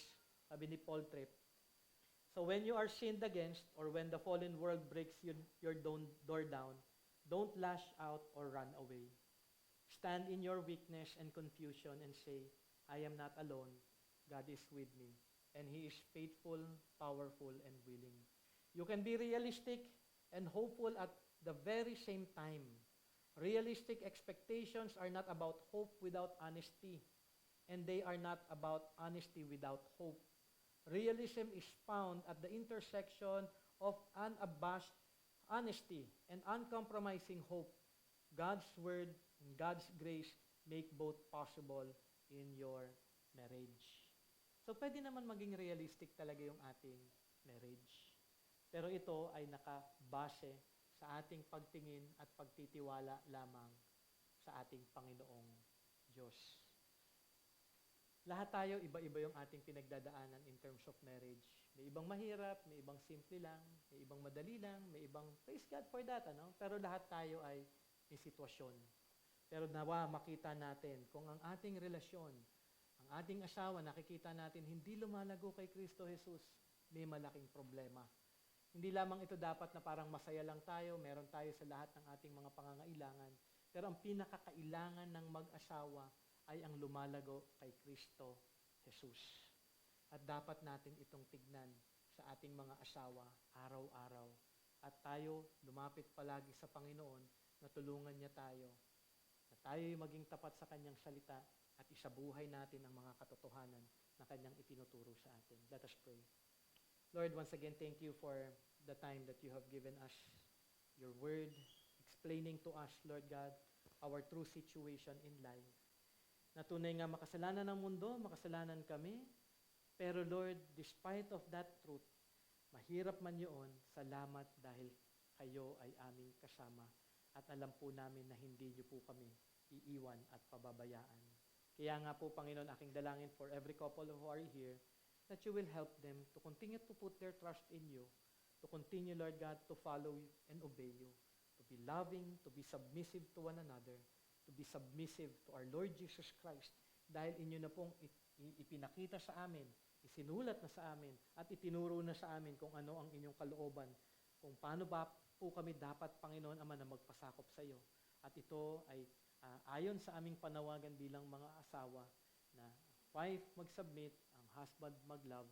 Speaker 1: sabi ni Paul Tripp. So when you are sinned against, or when the fallen world breaks your door down, don't lash out or run away. Stand in your weakness and confusion and say, I am not alone. God is with me. And He is faithful, powerful, and willing. You can be realistic and hopeful at the very same time. Realistic expectations are not about hope without honesty, and they are not about honesty without hope. Realism is found at the intersection of unabashed honesty and uncompromising hope. God's word and God's grace make both possible in your marriage. So pwede naman maging realistic talaga yung ating marriage. Pero ito ay nakabase sa ating pagtingin at pagtitiwala lamang sa ating Panginoong Diyos. Lahat tayo, iba-iba yung ating pinagdadaanan in terms of marriage. May ibang mahirap, may ibang simple lang, may ibang madali lang, may ibang, praise God for that, ano? Pero lahat tayo ay may sitwasyon. Pero nawa makita natin kung ang ating relasyon, ang ating asawa, nakikita natin hindi lumalago kay Kristo Jesus, may malaking problema. Hindi lamang ito dapat na parang masaya lang tayo, meron tayo sa lahat ng ating mga pangangailangan. Pero ang pinakakailangan ng mag-asawa ay ang lumalago kay Kristo Jesus. At dapat natin itong tignan sa ating mga asawa araw-araw. At tayo lumapit palagi sa Panginoon na tulungan niya tayo. Na tayo'y maging tapat sa Kanyang salita at isabuhay natin ang mga katotohanan na Kanyang itinuturo sa atin. Let us pray. Lord, once again, thank you for the time that you have given us, your word, explaining to us, Lord God, our true situation in life. Na tunay nga makasalanan ng mundo, makasalanan kami, pero Lord, despite of that truth, mahirap man yun, salamat dahil kayo ay aming kasama at alam po namin na hindi niyo po kami iiwan at pababayaan. Kaya nga po, Panginoon, aking dalangin for every couple who are here, that you will help them to continue to put their trust in you, to continue, Lord God, to follow you and obey you, to be loving, to be submissive to one another, to be submissive to our Lord Jesus Christ, dahil inyo na pong ipinakita sa amin, isinulat na sa amin, at itinuro na sa amin kung ano ang inyong kalooban, kung paano ba po kami dapat, Panginoon Ama, na magpasakop sa iyo. At ito ay ayon sa aming panawagan bilang mga asawa, na wife mag-submit, ang husband mag-love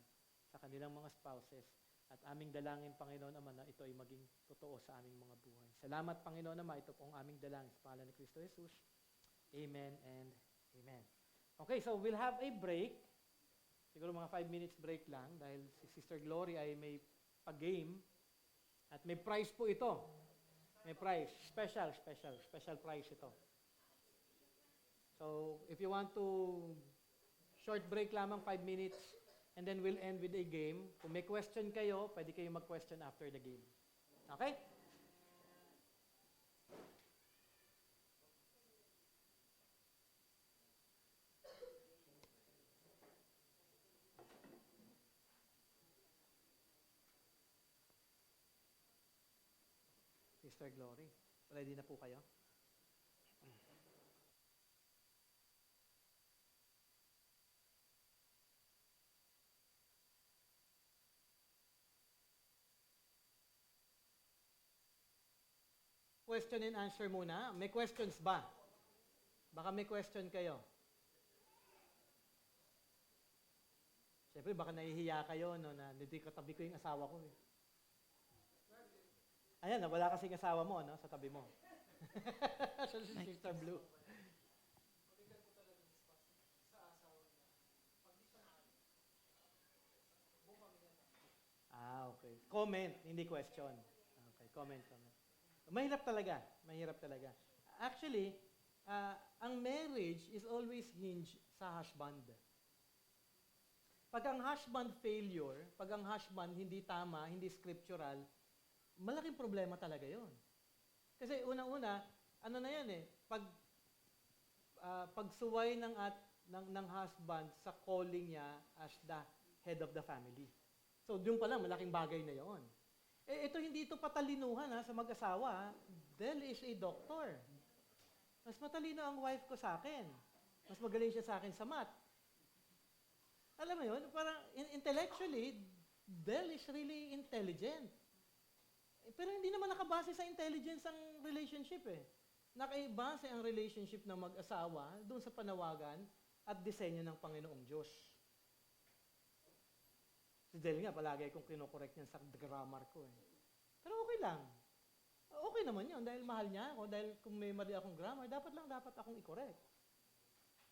Speaker 1: sa kanilang mga spouses, at aming dalangin, Panginoon Ama, na ito ay maging totoo sa aming mga buhay. Salamat, Panginoon Ama, ito pong aming dalangin sa pangalan ni Kristo Jesus. Amen and amen. Okay, so we'll have a break. Siguro mga 5 minutes break lang dahil si Sister Glory ay may pag-game at may prize po ito. May prize. Special prize ito. So, if you want to short break lamang 5 minutes, and then we'll end with a game. Kung may question kayo, pwede kayo mag-question after the game. Okay? Sister Glory, ready na po kayo? Question and answer muna. May questions ba? Baka may question kayo. Siyempre, baka nahihiya kayo no, na hindi katabi ko yung asawa ko. Eh. Ayan, wala kasing asawa mo no, sa tabi mo. Sister Blue. Okay. Comment, hindi question. Okay, comment. Mahirap talaga. Actually, ang marriage is always hinged sa husband. Pag ang husband failure, pag ang husband hindi tama, hindi scriptural, malaking problema talaga yon. Kasi unang-una, ano na yan eh, pagsuway ng husband sa calling niya as the head of the family. So, doon pa lang, malaking bagay na yon. Hindi ito patalinuhan sa mag-asawa. Del is a doctor. Mas matalino ang wife ko sa akin. Mas magaling siya sa akin sa math. Alam mo yun, parang intellectually, Del is really intelligent. Pero hindi naman nakabase sa intelligence ang relationship eh. Nakaibase ang relationship ng mag-asawa doon sa panawagan at disenyo ng Panginoong Diyos. Si Del nga, palagi kong kinokorek niyan sa grammar ko eh. Pero okay lang. Okay naman yun dahil mahal niya ako, dahil kung may mali akong grammar, dapat akong i-correct.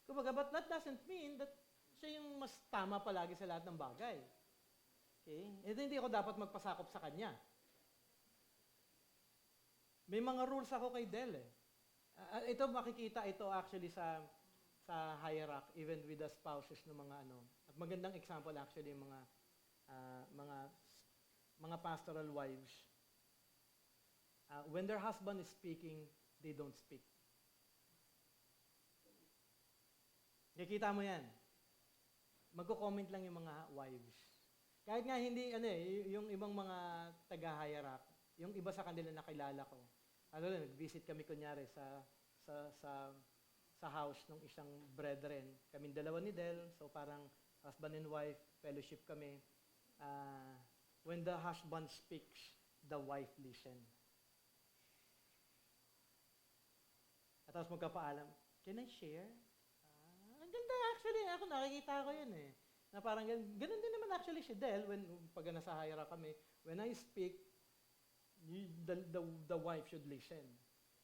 Speaker 1: Kumbaga, but that doesn't mean that siya yung mas tama palagi sa lahat ng bagay. Okay? Hindi ako dapat magpasakop sa kanya. May mga rules ako kay Del eh. Ito makikita ito actually sa hierarchy, even with the spouses ng mga ano. At magandang example actually yung mga pastoral wives. When their husband is speaking, they don't speak. Nakikita mo yan. Magko-comment lang yung mga wives. Kahit nga hindi, yung ibang mga taga-hierarch, yung iba sa kanila nakilala ko. Nag-visit kami kunyari sa house ng isang brethren. Kaming dalawa ni Del, so parang husband and wife, fellowship kami. When the husband speaks, the wife listen. At tapos magkapaalam, can I share? Ang ganda actually, ako nakikita ko yun eh. Na parang ganun din naman actually si Del, pag nasa hierarchy kami, when I speak, the wife should listen.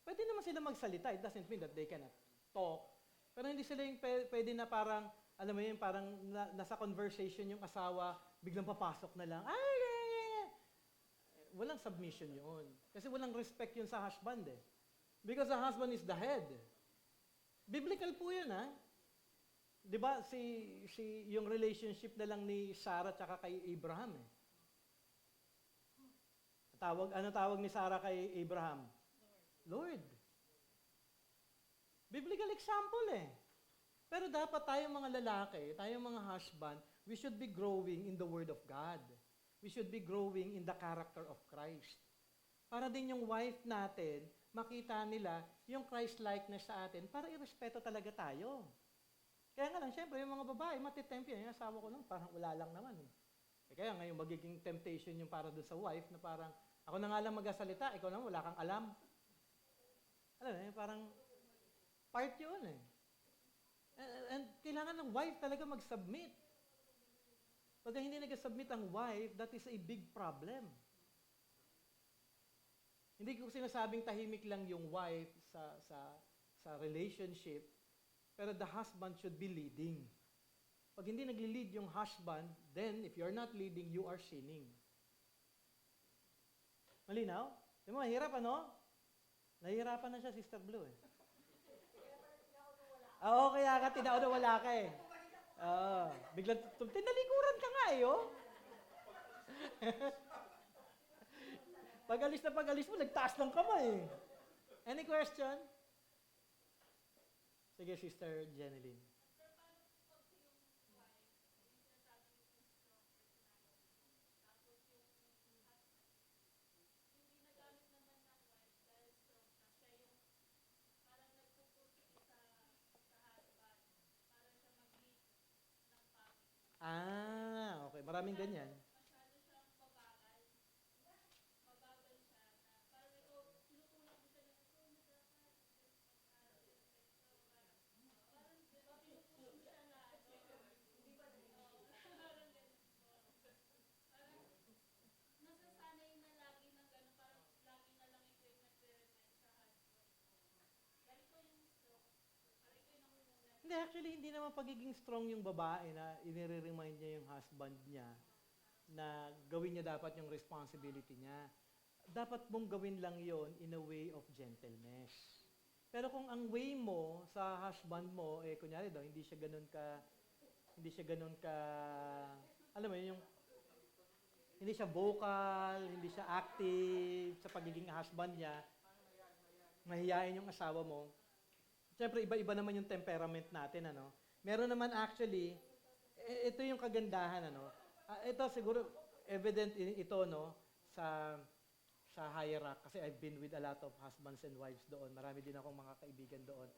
Speaker 1: Pwede naman sila magsalita. It doesn't mean that they cannot talk. Pero hindi sila yung pwede na parang, alam mo yun, parang nasa conversation yung asawa, biglang papasok na lang. Walang submission yun. Kasi walang respect yun sa husband eh. Because the husband is the head. Biblical po yun ha. Di ba yung relationship na lang ni Sarah tsaka kay Abraham eh. Ano tawag ni Sarah kay Abraham? Lord. Biblical example eh. Pero dapat tayong mga lalaki, tayong mga husband, we should be growing in the Word of God. We should be growing in the character of Christ. Para din yung wife natin, makita nila yung Christ-likeness sa atin para irespeto talaga tayo. Kaya nga lang, syempre, yung mga babae, matitempt yan. Yung asawa ko lang, parang wala lang naman eh. Kaya ngayon, magiging temptation yung para doon sa wife na parang, ako na nga lang magsasalita, ikaw naman, wala kang alam. Alam mo, parang part yun eh. And kailangan ng wife talaga mag-submit. Pag hindi nag-submit ang wife, that is a big problem. Hindi ko sinasabing tahimik lang yung wife sa relationship, pero the husband should be leading. Pag hindi nagli-lead yung husband, then if you're not leading, you are sinning. Malinaw? Di mo, mahirap ano? Nahihirapan na siya, Sister Blue eh. Oo, kaya ka tinao na wala ka eh. Biglang tinalikuran ka nga eh, oh. Pag-alis mo, nagtaas ng kamay. Any question? Sige, Sister Jeneline. Okay. Maraming ganyan. Hindi, actually, hindi naman pagiging strong yung babae na inire-remind niya yung husband niya na gawin niya dapat yung responsibility niya. Dapat mong gawin lang yon in a way of gentleness. Pero kung ang way mo sa husband mo, kunyari daw, hindi siya ganun ka, alam mo yung, Hindi siya vocal, hindi siya active sa pagiging husband niya. Mahihain yung asawa mo. Siyempre, iba-iba naman yung temperament natin, ano. Meron naman actually, ito yung kagandahan, ano. Ito siguro, evident ito, no, sa hierarchy, kasi I've been with a lot of husbands and wives doon. Marami din akong mga kaibigan doon.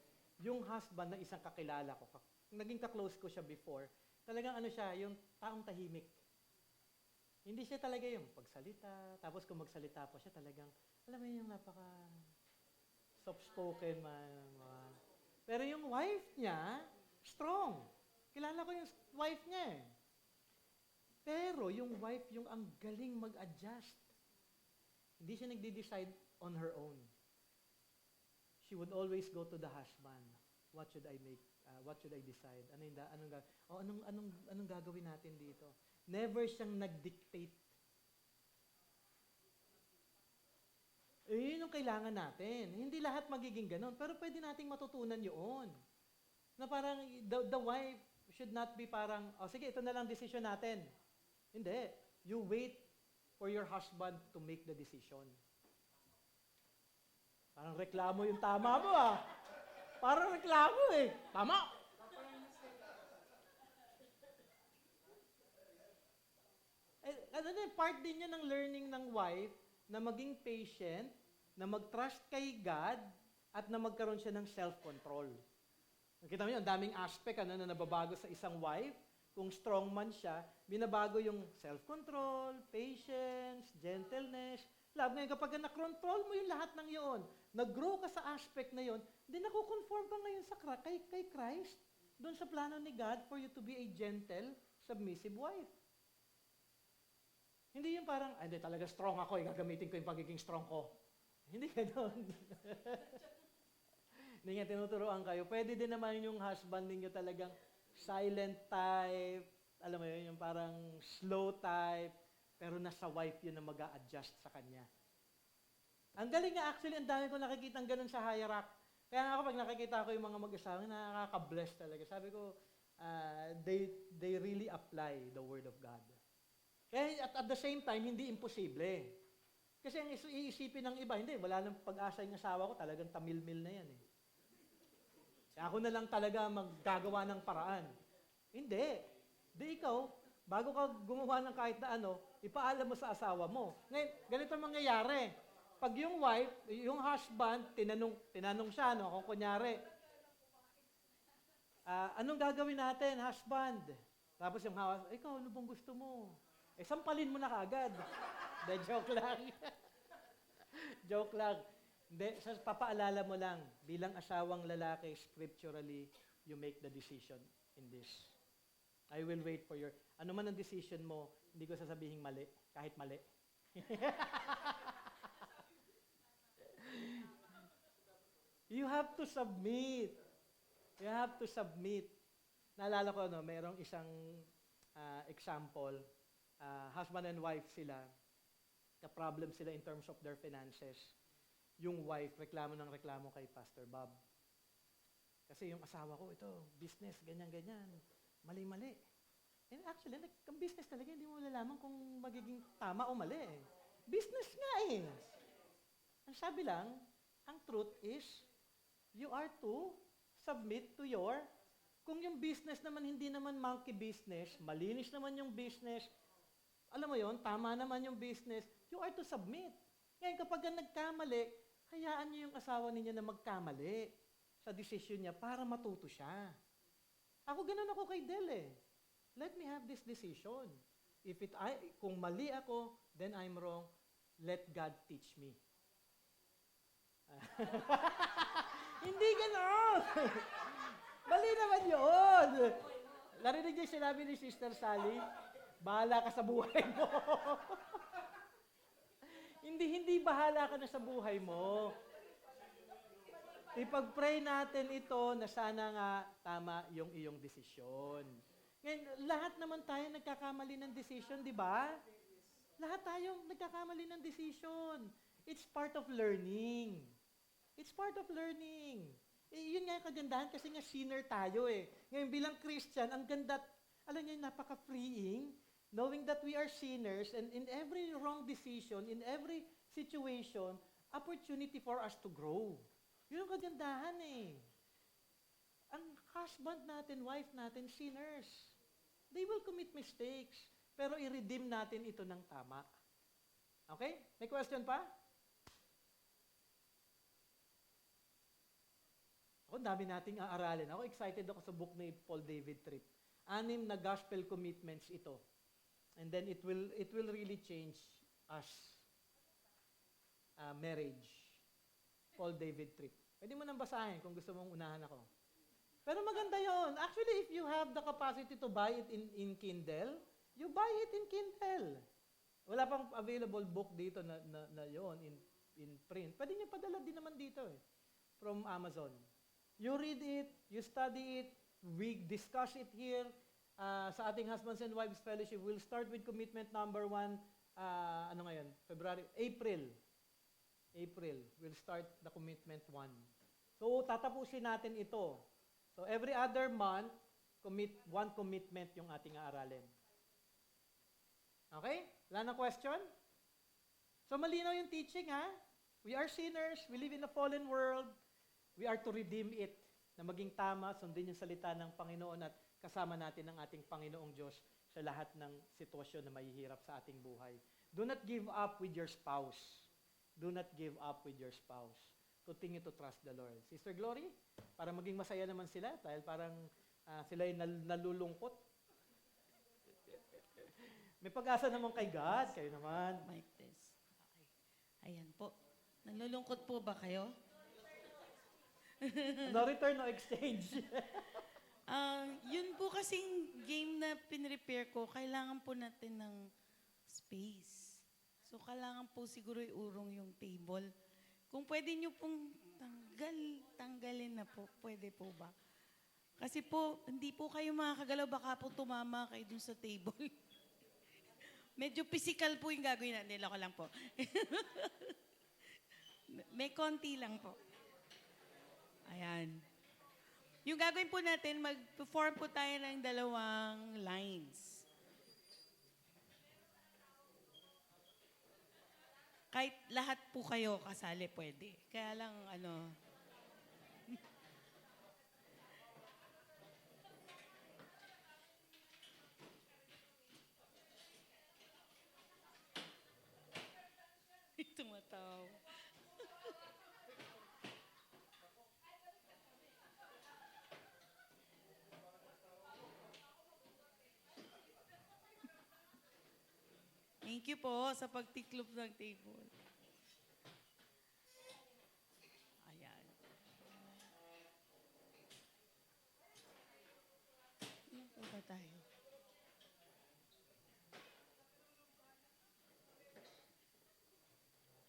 Speaker 1: Yung husband na isang kakilala ko, naging ka-close ko siya before, talagang ano siya, yung taong tahimik. Hindi siya talaga yung pagsalita, tapos kung magsalita pa siya talagang, alam mo yung napaka soft-spoken man. Pero yung wife niya, strong. Kilala ko yung wife niya eh. Pero yung wife, yung ang galing mag-adjust. Hindi siya nagde-decide on her own. She would always go to the husband. What should I make? What should I decide? Anong gagawin natin dito? Never siyang nag-dictate. Yun yung kailangan natin. Hindi lahat magiging ganon, pero pwede nating matutunan yun. Na parang the wife should not be parang, sige, ito na lang decision natin. Hindi. You wait for your husband to make the decision. Parang reklamo yung tama mo ah. Parang reklamo eh. Tama! Part din yan ng learning ng wife na maging patient, na mag-trust kay God, at na magkaroon siya ng self-control. Nakita mo yun, ang daming aspect na nababago sa isang wife. Kung strong man siya, binabago yung self-control, patience, gentleness, love. Ngayon, kapag na-control mo yung lahat ng yun, nag-grow ka sa aspect na yun, then nakukonform ka ngayon kay Christ, doon sa plano ni God for you to be a gentle, submissive wife. Hindi yung parang, hindi talaga strong ako, gagamitin ko yung pagiging strong ko. Hindi ganoon. Hindi nga tinuturoan kayo. Pwede din naman yung husband ninyo talagang silent type, alam mo yun, yung parang slow type, pero nasa wife yun na mag-a-adjust sa kanya. Ang galing nga actually, ang dami ko nakikita ganun sa hierarchy. Kaya ako pag nakikita ko yung mga mag-asawa, nakaka-bless talaga. Sabi ko, they really apply the Word of God. Kaya at the same time, hindi imposible. Kasi ang iisipin ng iba, hindi, wala nang pag-asa yung asawa ko, talagang tamil-mil na yan eh. Ako na lang talaga maggagawa ng paraan. Hindi. Di ikaw, bago ka gumawa ng kahit na ano, ipaalam mo sa asawa mo. Ngayon, ganito mangyayari. Pag yung wife, yung husband, tinanong siya, no, kung kunyari, anong gagawin natin, husband? Tapos yung husband, ikaw, ano bang gusto mo? Sampalin mo na kagad. De, joke lang. Joke lang. Hindi, papaalala mo lang, bilang asawang lalaki, scripturally, you make the decision in this. I will wait for your, ano man ang decision mo, hindi ko sasabihin mali, kahit mali. You have to submit. You have to submit. Naalala ko, no, mayroong isang example, husband and wife sila, ka-problem sila in terms of their finances. Yung wife, reklamo kay Pastor Bob. Kasi yung asawa ko, ito, business, ganyan-ganyan. Mali-mali. And actually, ang business talaga, hindi mo malalaman kung magiging tama o mali. Business nga eh. Ang sabi lang, ang truth is, you are to submit to your, kung yung business naman hindi naman monkey business, malinis naman yung business, alam mo yon, tama naman yung business, you are to submit. Ngayon, kapag nagkamali, hayaan niyo yung asawa ninyo na magkamali sa decision niya para matuto siya. Ganun ako kay Del eh. Let me have this decision. Kung mali ako, then I'm wrong. Let God teach me. Hindi gano'n. Mali naman yun. Narinig niyo sinabi ni Sister Sally, bahala ka sa buhay mo. Hindi bahala ka na sa buhay mo. Ipag-pray natin ito na sana nga tama yung iyong desisyon. Ngayon, lahat naman tayo nagkakamali ng desisyon, di ba? Lahat tayo nagkakamali ng desisyon. It's part of learning. It's part of learning. Yun nga yung kagandahan kasi nga sinner tayo eh. Ngayon bilang Christian, ang ganda, alam niyo, napaka-freeing knowing that we are sinners, and in every wrong decision, in every situation, opportunity for us to grow. Yun ang kagandahan eh. Ang husband natin, wife natin, sinners. They will commit mistakes, pero i-redeem natin ito ng tama. Okay? May question pa? Ako, dami nating aaralin. Ako, excited ako sa book ni Paul David Tripp. 6 na gospel commitments ito. And then it will really change us. Marriage. Paul David Tripp. Pwede mo nang basahin kung gusto mong unahan ako. Pero maganda yon. Actually, if you have the capacity to buy it in Kindle, you buy it in Kindle. Wala pang available book dito na yon in print. Pwede niyo padala din naman dito from Amazon. You read it, you study it, we discuss it here sa ating Husbands and Wives Fellowship. We'll start with commitment number 1, ano ngayon? April. We'll start the commitment 1. So, tatapusin natin ito. So, every other month, one commitment yung ating aaralin. Okay? Wala na question? So, malinaw yung teaching, ha? We are sinners, we live in a fallen world, we are to redeem it, na maging tama, sundin yung salita ng Panginoon at kasama natin ang ating Panginoong Diyos sa lahat ng sitwasyon na mahihirap sa ating buhay. Do not give up with your spouse. Do not give up with your spouse. Continue to trust the Lord. Sister Glory, para maging masaya naman sila, dahil parang sila ay nalulungkot. May pag-asa naman kay God, kayo naman.
Speaker 2: Mic test. Okay. Ayan po. Nalulungkot po ba kayo?
Speaker 1: No return, no exchange.
Speaker 2: Yun po kasing game na pinrepaire ko, kailangan po natin ng space. So, kailangan po siguro iurong yung table. Kung pwede nyo pong tanggalin na po, pwede po ba? Kasi po, hindi po kayo makakagalaw, baka po tumama kayo dun sa table. Medyo physical po yung gagawin natin. Niloko lang po. May konti lang po. Ayan. Yung gagawin po natin, mag-perform po tayo ng 2 lines. Kahit lahat po kayo kasali, pwede. Kaya lang, tumatawa. Thank you po sa pagtiklop ng table. Ayan. Ano po ba tayo?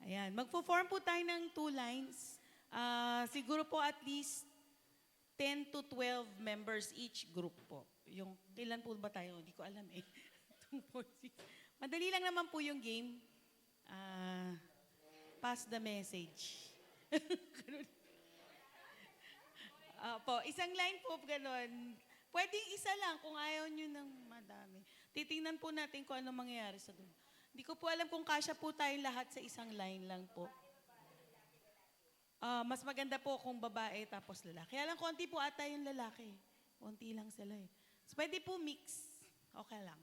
Speaker 2: Ayan. Magpo-form po tayo ng 2 lines. Siguro po at least 10 to 12 members each group po. Yung, kailan po ba tayo? Hindi ko alam eh. 2, 4, 6. Madali lang naman po yung game. Pass the message. Po, isang line po, ganon. Pwedeng isa lang kung ayaw nyo ng madami. Titingnan po natin kung ano mangyayari sa doon. Hindi ko po alam kung kasya po tayong lahat sa isang line lang po. Mas maganda po kung babae tapos lalaki. Kaya lang konti po ata yung lalaki. Konti lang sila eh. So, pwede po mix. Okay lang.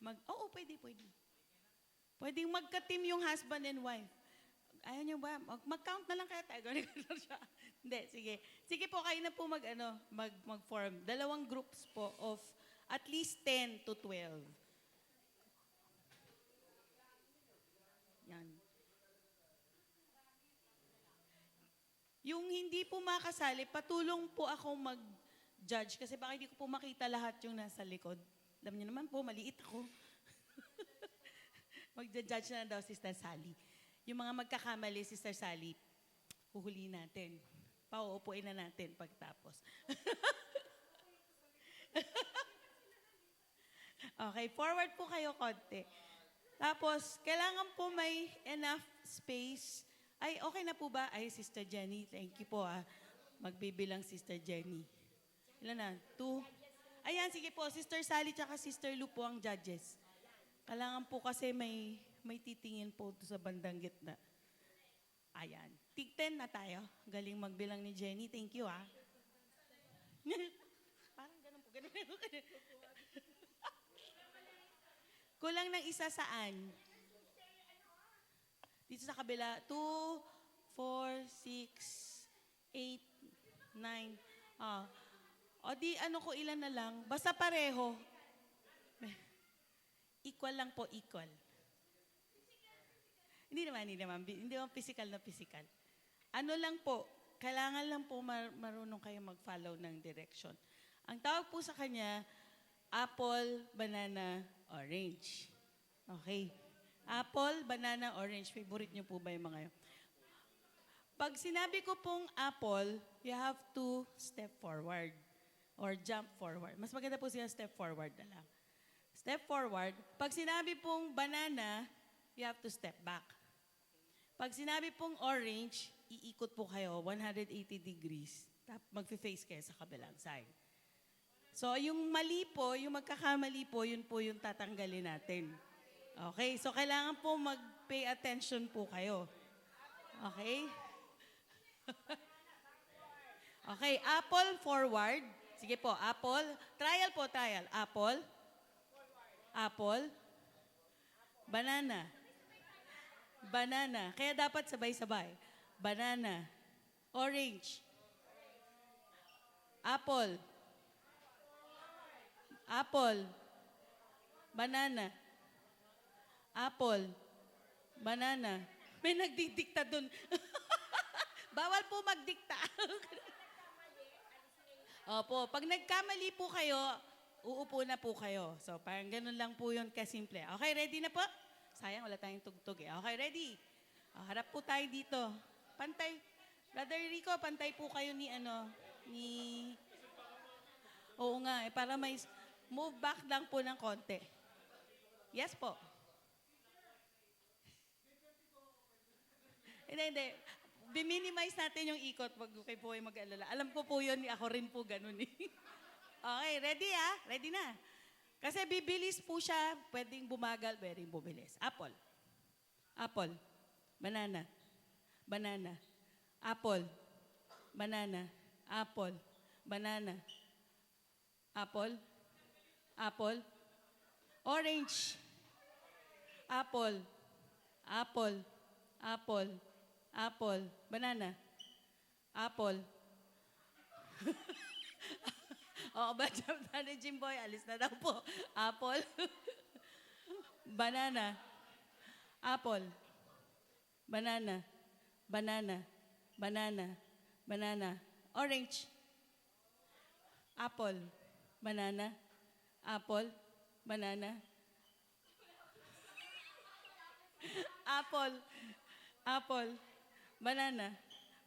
Speaker 2: Oo, pwede. Pwedeng magka-team yung husband and wife. Ayaw nyo ba? Mag-count na lang kaya tayo. Hindi, sige. Sige po, kayo na po mag-form. 2 groups po of at least 10 to 12. Yan. Yung hindi po makasali, patulong po ako mag-judge kasi baka hindi ko po makita lahat yung nasa likod. Alam niyo naman po, maliit ako. Mag-judge na daw Sister Sally. Yung mga magkakamali, Sister Sally, huhulihin natin. Pauupuin na natin pagtapos. Okay, forward po kayo konti. Tapos, kailangan po may enough space. Ay, okay na po ba? Ay, Sister Jenny, thank you po. magbibilang Sister Jenny. Ilan na? 2? Ayan, sige po. Sister Sally tsaka Sister Lou po ang judges. Kailangan po kasi may titingin po sa bandang gitna. Ayan. Tig 10 na tayo. Galing magbilang ni Jenny. Thank you, ah. Parang ganun po. Ganun. Kulang ng isa saan? Dito sa kabila. 2, 4, 6, 8, 9. Ah. O di ano ko ilan na lang. Basta pareho. Equal lang po, equal. Hindi naman physical na physical. Ano lang po, kailangan lang po marunong kayo mag-follow ng direction. Ang tawag po sa kanya, apple, banana, orange. Okay. Apple, banana, orange. Favorite niyo po ba yung mga yun? Pag sinabi ko pong apple, you have to step forward or jump forward. Mas maganda po siya step forward na lang. Step forward. Pag sinabi pong banana, you have to step back. Pag sinabi pong orange, iikot po kayo 180 degrees. Mag-face kayo sa kabilang side. So, yung mali po, yung magkakamali po, yun po yung tatanggalin natin. Okay? So, kailangan po mag-pay attention po kayo. Okay? Okay, apple forward. Sige po, apple. Trial po, trial. Apple. Apple. Banana. Banana. Kaya dapat sabay-sabay. Banana. Orange. Apple. Apple. Banana. Apple. Banana. May nagdidikta dun. Bawal po magdikta. Opo, pag nagkamali po kayo, uupo na po kayo. So, parang ganun lang po yun kasimple. Okay, ready na po? Sayang, wala tayong tugtog eh. Okay, ready? Harap po tayo dito. Pantay. Brother Rico, pantay po kayo ni Oo nga, para may move back lang po ng konti. Yes po. Hindi. Biminimize natin yung ikot. Wag kayo po ay mag-alala. Alam ko po yun, ako rin po ganun eh. Okay, ready ah? Ready na. Kasi bibilis po siya, pwedeng bumagal, pwedeng bumilis. Apple. Apple. Banana. Banana. Apple. Banana. Apple. Banana. Apple. Apple. Orange. Apple. Apple. Apple. Apple. Banana. Apple. Oo ba, ni Jimboy? Alis na daw po. Apple. Banana. Apple. Banana. Banana. Banana. Banana. Orange. Apple. Banana. Apple. Banana. Apple. Apple. Banana.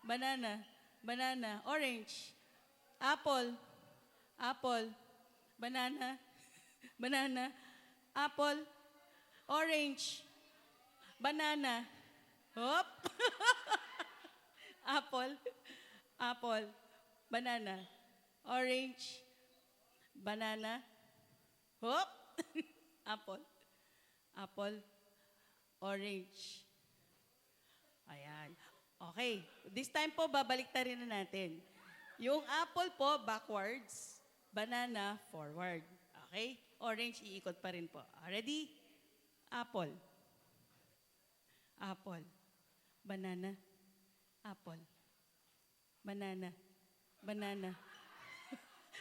Speaker 2: Banana. Banana. Orange. Apple. Apple. Banana. Banana. Apple. Orange. Banana. Hop. Apple. Apple. Banana. Orange. Banana. Hop. Apple. Apple. Orange. Ayan. Okay. This time po, babaliktarin na natin. Yung apple po, backwards. Banana, forward. Okay? Orange, iikot pa rin po. Ready? Apple. Apple. Banana. Apple. Banana. Banana.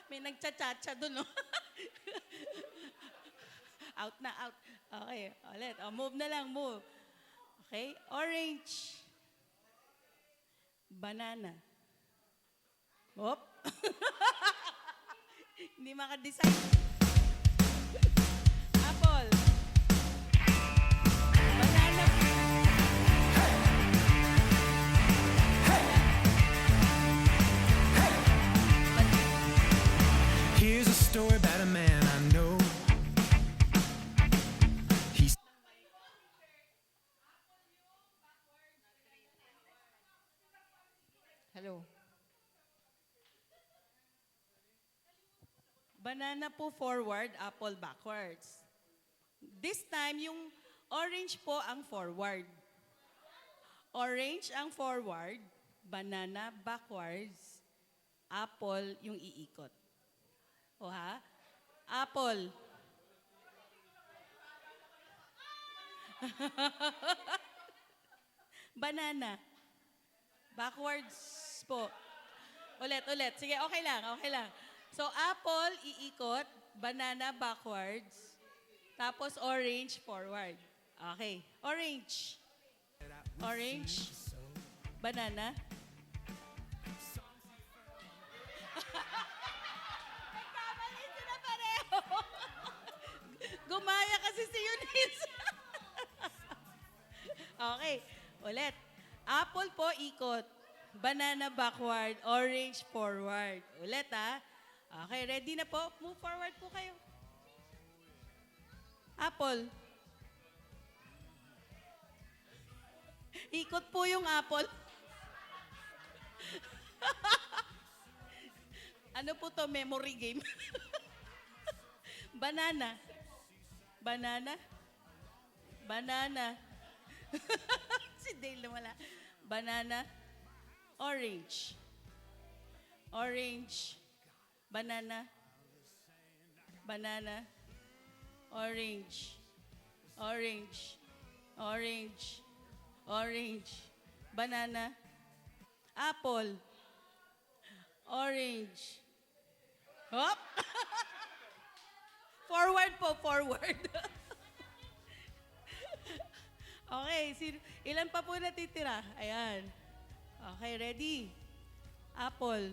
Speaker 2: May nagcha-cha-cha dun, no? Out na, out. Okay, ulit. Move na lang, move. Okay? Orange. Banana. Hop. Hindi makadesign. Apple. Banana.
Speaker 3: Here's a story about a man I know. He's
Speaker 4: Hello.
Speaker 2: Banana po forward, apple backwards. This time, yung orange po ang forward. Orange ang forward, banana backwards, apple yung iikot. O ha? Apple. Banana. Backwards po. Ulit. Sige, okay lang. So, apple, iikot. Banana, backwards. Tapos, orange, forward. Okay. Orange. Orange. Banana. Nagkamali sila pareho. Gumaya kasi si Eunice. Okay. Ulit. Apple po, ikot. Banana backward, orange forward. Ulit Okay, ready na po? Move forward po kayo. Apple. Ikot po yung apple. Ano po to? Memory game. Banana. Banana. Banana. Si Dale na wala. Banana. Orange. Orange. Banana. Banana. Orange. Orange. Orange. Orange. Banana. Apple. Orange. Hop! Forward po, forward. Okay, ilan pa po natitira? Ayan. Okay, ready? Apple.